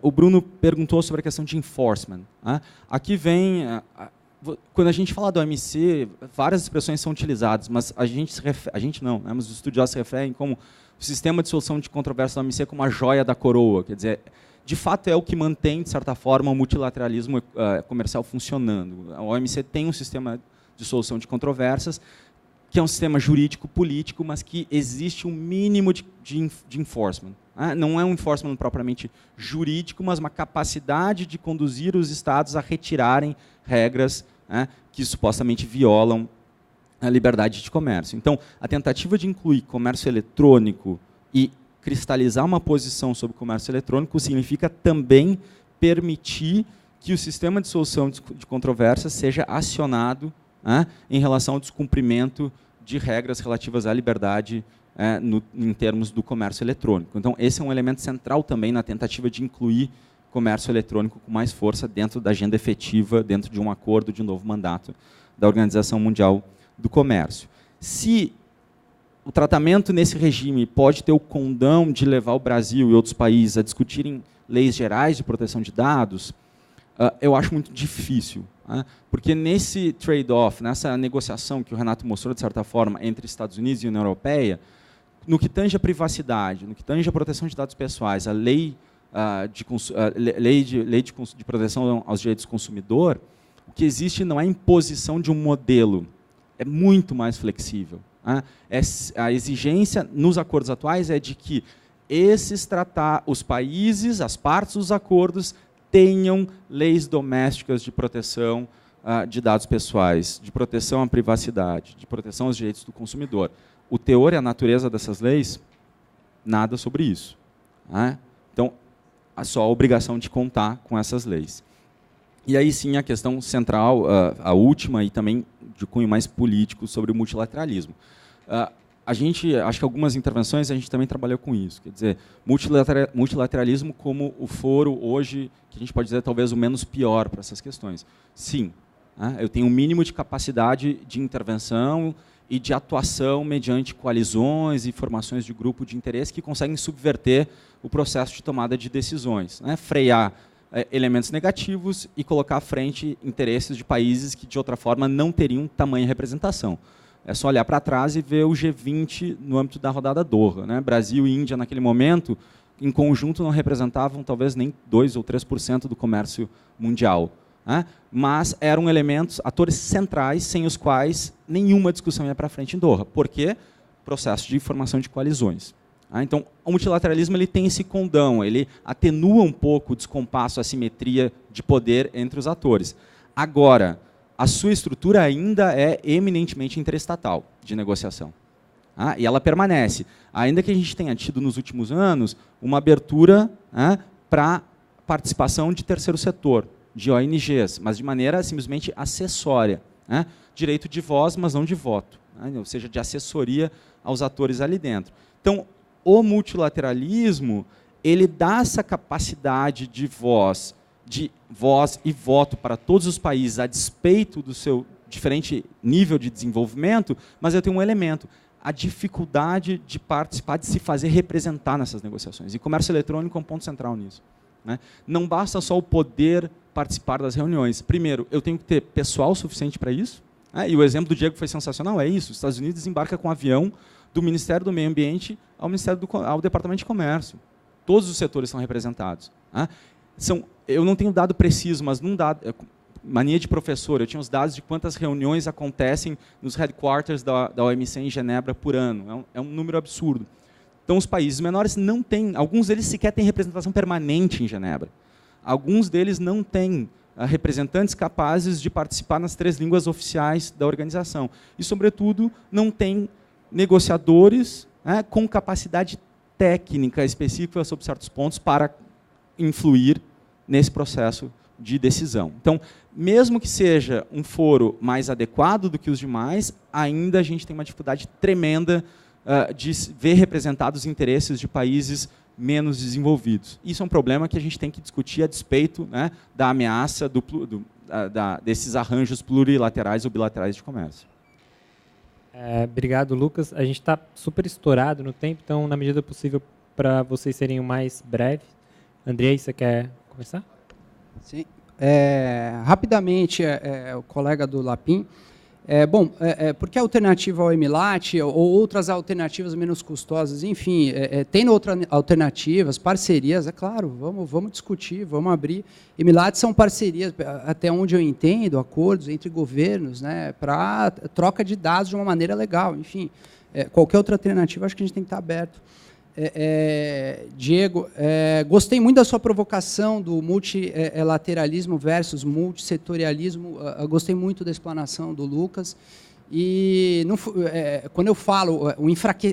o Bruno perguntou sobre a questão de enforcement. Aqui vem... Quando a gente fala do OMC, várias expressões são utilizadas, mas mas os estudiosos se referem como o sistema de solução de controvérsia da OMC como a joia da coroa. Quer dizer, de fato é o que mantém, de certa forma, o multilateralismo comercial funcionando. A OMC tem um sistema de solução de controvérsias, que é um sistema jurídico-político, mas que existe um mínimo de enforcement. Não é um enforcement propriamente jurídico, mas uma capacidade de conduzir os estados a retirarem regras que supostamente violam a liberdade de comércio. Então, a tentativa de incluir comércio eletrônico e cristalizar uma posição sobre comércio eletrônico significa também permitir que o sistema de solução de controvérsias seja acionado em relação ao descumprimento de regras relativas à liberdade em termos do comércio eletrônico. Então, esse é um elemento central também na tentativa de incluir comércio eletrônico com mais força dentro da agenda efetiva, dentro de um acordo de novo mandato da Organização Mundial do Comércio. Se o tratamento nesse regime pode ter o condão de levar o Brasil e outros países a discutirem leis gerais de proteção de dados, eu acho muito difícil. Porque nesse trade-off, nessa negociação que o Renato mostrou, de certa forma, entre Estados Unidos e União Europeia, no que tange a privacidade, no que tange a proteção de dados pessoais, a lei de proteção aos direitos do consumidor, o que existe não é a imposição de um modelo, é muito mais flexível. A exigência nos acordos atuais é de que os países, as partes dos acordos, tenham leis domésticas de proteção de dados pessoais, de proteção à privacidade, de proteção aos direitos do consumidor. O teor e a natureza dessas leis, nada sobre isso. Então, há só a obrigação de contar com essas leis. E aí sim a questão central, a última e também de cunho mais político sobre o multilateralismo. Acho que algumas intervenções a gente também trabalhou com isso. Quer dizer, multilateralismo como o foro hoje, que a gente pode dizer talvez o menos pior para essas questões. Sim, eu tenho um mínimo de capacidade de intervenção e de atuação mediante coalizões e formações de grupo de interesse que conseguem subverter o processo de tomada de decisões, né? Frear elementos negativos e colocar à frente interesses de países que, de outra forma, não teriam tamanha representação. É só olhar para trás e ver o G20 no âmbito da rodada Doha, né? Brasil e Índia, naquele momento, em conjunto, não representavam talvez nem 2 ou 3% do comércio mundial, né? Mas eram elementos, atores centrais, sem os quais nenhuma discussão ia para frente em Doha. Por quê? Processo de formação de coalizões. Então, o multilateralismo ele tem esse condão, ele atenua um pouco o descompasso, a assimetria de poder entre os atores. Agora, a sua estrutura ainda é eminentemente interestatal de negociação. E ela permanece. Ainda que a gente tenha tido nos últimos anos uma abertura para participação de terceiro setor, de ONGs, mas de maneira simplesmente acessória. Direito de voz, mas não de voto. Ou seja, de assessoria aos atores ali dentro. Então, o multilateralismo ele dá essa capacidade de voz e voto para todos os países, a despeito do seu diferente nível de desenvolvimento, mas eu tenho um elemento, a dificuldade de participar, de se fazer representar nessas negociações. E comércio eletrônico é um ponto central nisso, né? Não basta só o poder participar das reuniões. Primeiro, eu tenho que ter pessoal suficiente para isso, né? E o exemplo do Diego foi sensacional, é isso. Os Estados Unidos desembarca com um avião do Ministério do Meio Ambiente ao Departamento de Comércio. Todos os setores são representados, né? Eu não tenho dado preciso, mas num dado, mania de professor, eu tinha os dados de quantas reuniões acontecem nos headquarters da OMC em Genebra por ano. É um número absurdo. Então, os países menores não têm, alguns deles sequer têm representação permanente em Genebra. Alguns deles não têm representantes capazes de participar nas 3 línguas oficiais da organização. E, sobretudo, não têm negociadores com capacidade técnica específica sobre certos pontos para influir nesse processo de decisão. Então, mesmo que seja um foro mais adequado do que os demais, ainda a gente tem uma dificuldade tremenda de ver representados os interesses de países menos desenvolvidos. Isso é um problema que a gente tem que discutir a despeito, né, da ameaça desses arranjos plurilaterais ou bilaterais de comércio. Obrigado, Lucas. A gente está super estourado no tempo, então, na medida possível, para vocês serem o mais breve. Andrei, você quer começar? Sim. Rapidamente, o colega do Lapin. Porque a alternativa ao EMILAT ou outras alternativas menos custosas, enfim, tem outras alternativas, parcerias, é claro, vamos discutir, vamos abrir. EMILAT são parcerias, até onde eu entendo, acordos entre governos, né, para troca de dados de uma maneira legal, enfim. Qualquer outra alternativa, acho que a gente tem que estar aberto. Diego, gostei muito da sua provocação do multilateralismo versus multissetorialismo. Gostei muito da explanação do Lucas. E quando eu falo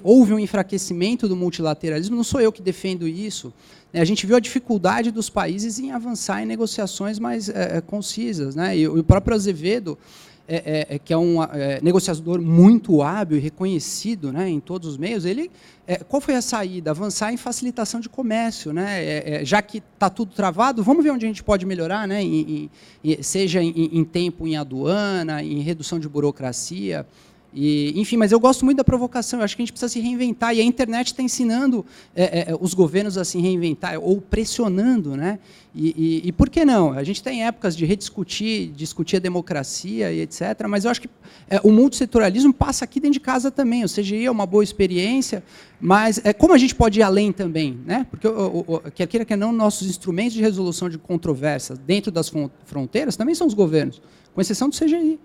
houve um enfraquecimento do multilateralismo, não sou eu que defendo isso. A gente viu a dificuldade dos países em avançar em negociações mais concisas, né? E o próprio Azevedo, que é um negociador muito hábil e reconhecido, né, em todos os meios, qual foi a saída? Avançar em facilitação de comércio, né? Já que está tudo travado, vamos ver onde a gente pode melhorar, né? Seja em tempo em aduana, em redução de burocracia. Enfim, mas eu gosto muito da provocação, eu acho que a gente precisa se reinventar, e a internet está ensinando os governos a se reinventar, ou pressionando, né? E por que não? A gente tem épocas de discutir a democracia e etc., mas eu acho que o multissetorialismo passa aqui dentro de casa também, o CGI é uma boa experiência, mas como a gente pode ir além também, né? Porque, quer queira, quer não, nossos instrumentos de resolução de controvérsias dentro das fronteiras também são os governos, com exceção do CGI.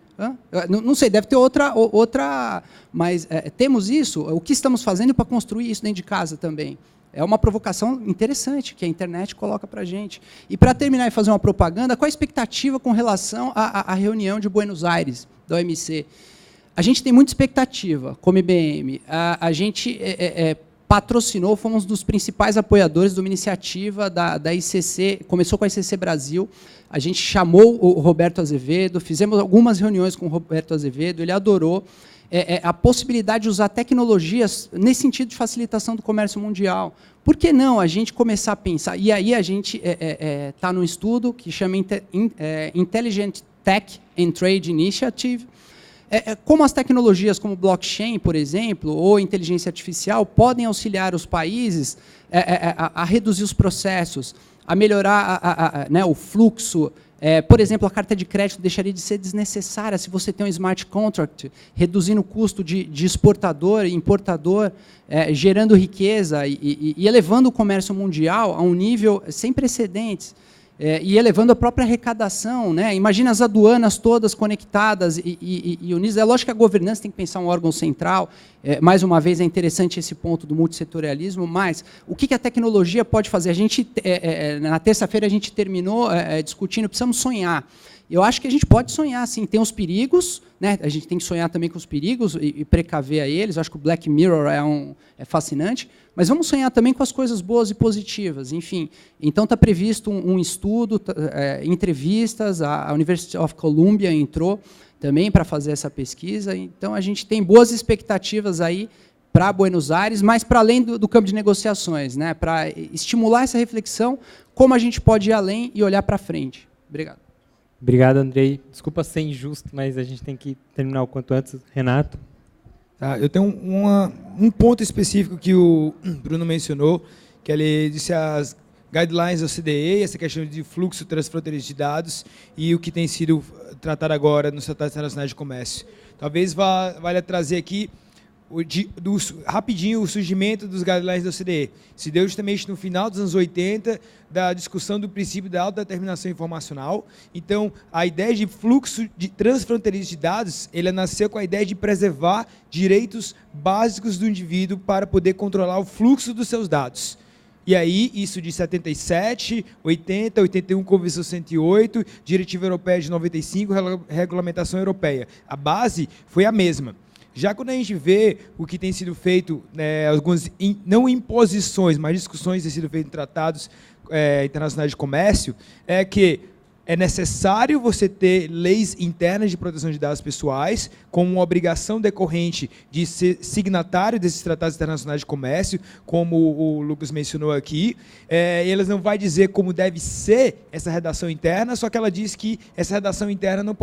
Não sei, deve ter outra, mas temos isso. O que estamos fazendo para construir isso dentro de casa também? É uma provocação interessante que a internet coloca para a gente. E, para terminar e fazer uma propaganda, qual a expectativa com relação à reunião de Buenos Aires, da OMC? A gente tem muita expectativa, como IBM. A gente patrocinou, fomos um dos principais apoiadores de uma iniciativa da ICC, começou com a ICC Brasil. A gente chamou o Roberto Azevedo, fizemos algumas reuniões com o Roberto Azevedo, ele adorou a possibilidade de usar tecnologias nesse sentido de facilitação do comércio mundial. Por que não a gente começar a pensar? E aí a gente está num estudo que chama Intelligent Tech and Trade Initiative. como as tecnologias como blockchain, por exemplo, ou inteligência artificial, podem auxiliar os países a reduzir os processos, a melhorar né, o fluxo. Por exemplo, a carta de crédito deixaria de ser desnecessária se você tem um smart contract, reduzindo o custo de exportador e importador, gerando riqueza e elevando o comércio mundial a um nível sem precedentes. E elevando a própria arrecadação. Né? Imagina as aduanas todas conectadas e unidas. É lógico que a governança tem que pensar um órgão central. Mais uma vez, é interessante esse ponto do multissetorialismo, mas o que a tecnologia pode fazer? Na terça-feira, a gente terminou discutindo, precisamos sonhar. Eu acho que a gente pode sonhar, sim. Tem os perigos, né? A gente tem que sonhar também com os perigos e precaver a eles. Eu acho que o Black Mirror é fascinante, mas vamos sonhar também com as coisas boas e positivas. Enfim, então está previsto um estudo, entrevistas, a University of Columbia entrou também para fazer essa pesquisa. Então a gente tem boas expectativas aí para Buenos Aires, mas para além do campo de negociações, né? Para estimular essa reflexão, como a gente pode ir além e olhar para frente. Obrigado. Obrigado, Andrei. Desculpa ser injusto, mas a gente tem que terminar o quanto antes. Renato? Tá, eu tenho um ponto específico que o Bruno mencionou, que ele disse as guidelines da OCDE, essa questão de fluxo transfronteiriço de dados e o que tem sido tratado agora nos tratados internacionais de comércio. Talvez valha trazer aqui rapidinho o surgimento dos guidelines da OCDE. Se deu justamente no final dos anos 80, da discussão do princípio da autodeterminação informacional. Então, a ideia de fluxo de transfronteiriço de dados, ele nasceu com a ideia de preservar direitos básicos do indivíduo para poder controlar o fluxo dos seus dados. E aí, isso de 77, 80, 81, Convenção 108, Diretiva Europeia de 95, Regulamentação Europeia. A base foi a mesma. Já quando a gente vê o que tem sido feito, algumas, não imposições, mas discussões têm sido feitas em tratados internacionais de comércio, é que é necessário você ter leis internas de proteção de dados pessoais, como uma obrigação decorrente de ser signatário desses tratados internacionais de comércio, como o Lucas mencionou aqui. Elas não vai dizer como deve ser essa redação interna, só que ela diz que essa redação interna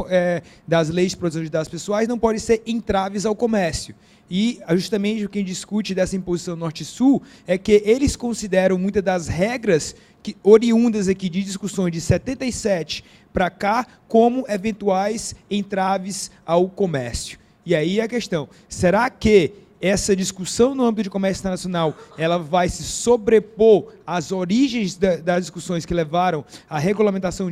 das leis de proteção de dados pessoais não pode ser entraves ao comércio. E justamente o que a gente discute dessa imposição Norte-Sul é que eles consideram muitas das regras oriundas aqui de discussões de 77 para cá como eventuais entraves ao comércio. E aí a questão, será que essa discussão no âmbito de comércio internacional ela vai se sobrepor às origens das discussões que levaram à regulamentação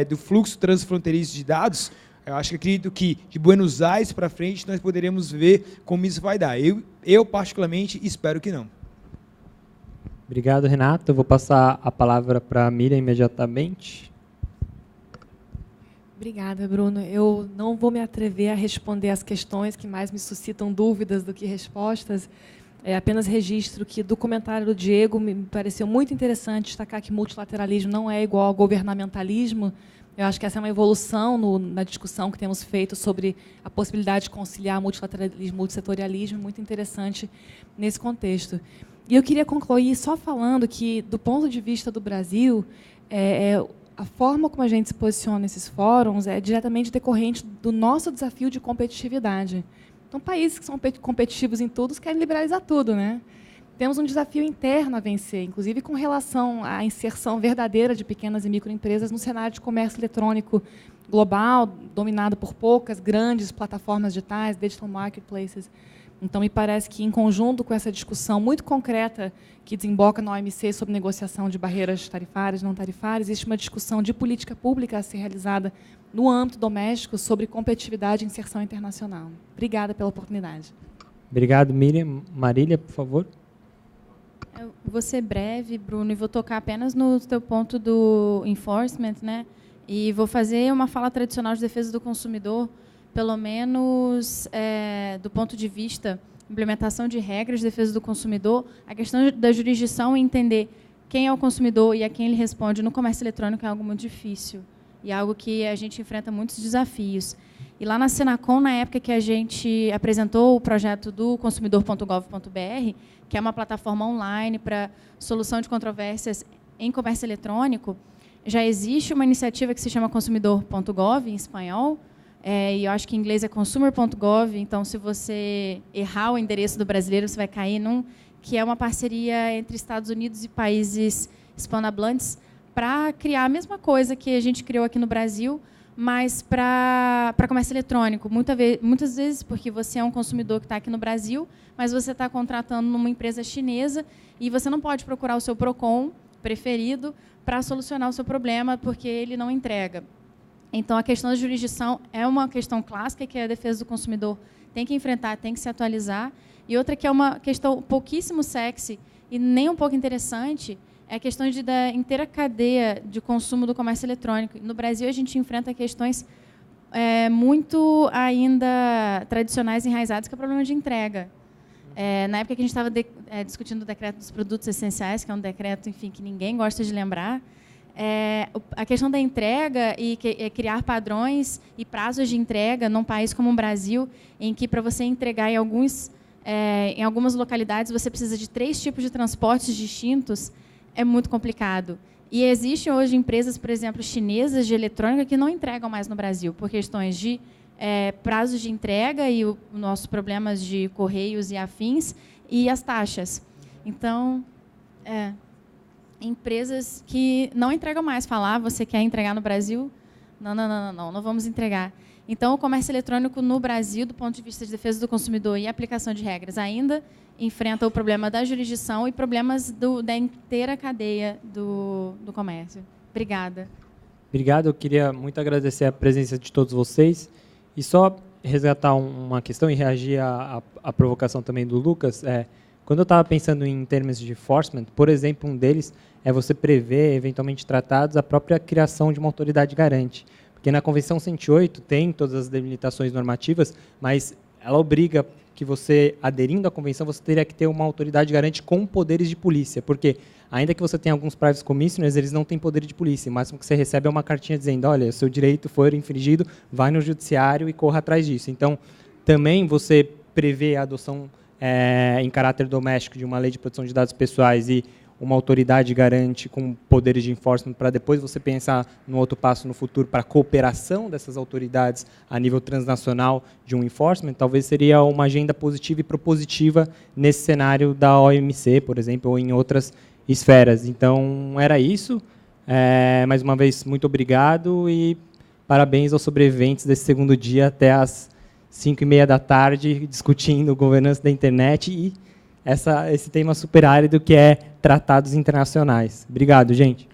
do fluxo transfronteiriço de dados? Eu acredito que de Buenos Aires para frente nós poderemos ver como isso vai dar. Eu particularmente espero que não. Obrigado, Renato. Eu vou passar a palavra para a Miriam imediatamente. Obrigada, Bruno. Eu não vou me atrever a responder as questões que mais me suscitam dúvidas do que respostas. Apenas registro que do comentário do Diego me pareceu muito interessante destacar que multilateralismo não é igual ao governamentalismo. Eu acho que essa é uma evolução na discussão que temos feito sobre a possibilidade de conciliar multilateralismo e multissetorialismo, muito interessante nesse contexto. E eu queria concluir só falando que, do ponto de vista do Brasil, a forma como a gente se posiciona nesses fóruns é diretamente decorrente do nosso desafio de competitividade. Então, países que são competitivos em tudo querem liberalizar tudo, né? Temos um desafio interno a vencer, inclusive com relação à inserção verdadeira de pequenas e microempresas no cenário de comércio eletrônico global, dominado por poucas grandes plataformas digitais, digital marketplaces. Então, me parece que, em conjunto com essa discussão muito concreta que desemboca na OMC sobre negociação de barreiras tarifárias e não tarifárias, existe uma discussão de política pública a ser realizada no âmbito doméstico sobre competitividade e inserção internacional. Obrigada pela oportunidade. Obrigado, Miriam. Marília, por favor. Eu vou ser breve, Bruno, e vou tocar apenas no teu ponto do enforcement, né? E vou fazer uma fala tradicional de defesa do consumidor, pelo menos do ponto de vista implementação de regras de defesa do consumidor, a questão da jurisdição e entender quem é o consumidor e a quem ele responde no comércio eletrônico é algo muito difícil e algo que a gente enfrenta muitos desafios. E lá na Senacom, na época que a gente apresentou o projeto do consumidor.gov.br, que é uma plataforma online para solução de controvérsias em comércio eletrônico, já existe uma iniciativa que se chama consumidor.gov, em espanhol, e eu acho que em inglês é consumer.gov, então se você errar o endereço do brasileiro, você vai cair que é uma parceria entre Estados Unidos e países hispanohablantes para criar a mesma coisa que a gente criou aqui no Brasil, mas para comércio eletrônico. Muitas vezes porque você é um consumidor que está aqui no Brasil, mas você está contratando numa empresa chinesa e você não pode procurar o seu PROCON preferido para solucionar o seu problema, porque ele não entrega. Então, a questão da jurisdição é uma questão clássica que a defesa do consumidor tem que enfrentar, tem que se atualizar. E outra que é uma questão pouquíssimo sexy e nem um pouco interessante é a questão da inteira cadeia de consumo do comércio eletrônico. No Brasil, a gente enfrenta questões muito ainda tradicionais e enraizadas, que é o problema de entrega. Na época que a gente estava discutindo o decreto dos produtos essenciais, que é um decreto, enfim, que ninguém gosta de lembrar, a questão da entrega e criar padrões e prazos de entrega num país como o Brasil, em que, para você entregar em algumas localidades, você precisa de 3 tipos de transportes distintos, é muito complicado. E existem hoje empresas, por exemplo, chinesas de eletrônica que não entregam mais no Brasil, por questões de prazos de entrega e os nossos problemas de correios e afins, e as taxas. Então, empresas que não entregam mais, falar, você quer entregar no Brasil? Não vamos entregar. Então, o comércio eletrônico no Brasil, do ponto de vista de defesa do consumidor e aplicação de regras, ainda enfrenta o problema da jurisdição e problemas da inteira cadeia do comércio. Obrigada. Obrigado. Eu queria muito agradecer a presença de todos vocês. E só resgatar uma questão e reagir à provocação também do Lucas. Quando eu estava pensando em termos de enforcement, por exemplo, um deles é você prever, eventualmente tratados, a própria criação de uma autoridade garante. Porque na Convenção 108 tem todas as delimitações normativas, mas ela obriga que você, aderindo à Convenção, você teria que ter uma autoridade garante com poderes de polícia. Porque, ainda que você tenha alguns private commissioners, eles não têm poder de polícia. O máximo que você recebe é uma cartinha dizendo, olha, seu direito foi infringido, vai no judiciário e corra atrás disso. Então, também você prevê a adoção em caráter doméstico de uma lei de proteção de dados pessoais e uma autoridade garante com poderes de enforcement para depois você pensar no outro passo no futuro para a cooperação dessas autoridades a nível transnacional de um enforcement, talvez seria uma agenda positiva e propositiva nesse cenário da OMC, por exemplo, ou em outras esferas. Então, era isso. Mais uma vez, muito obrigado e parabéns aos sobreviventes desse segundo dia até às 5h30 da tarde, discutindo governança da internet e esse tema super árido que é tratados internacionais. Obrigado, gente.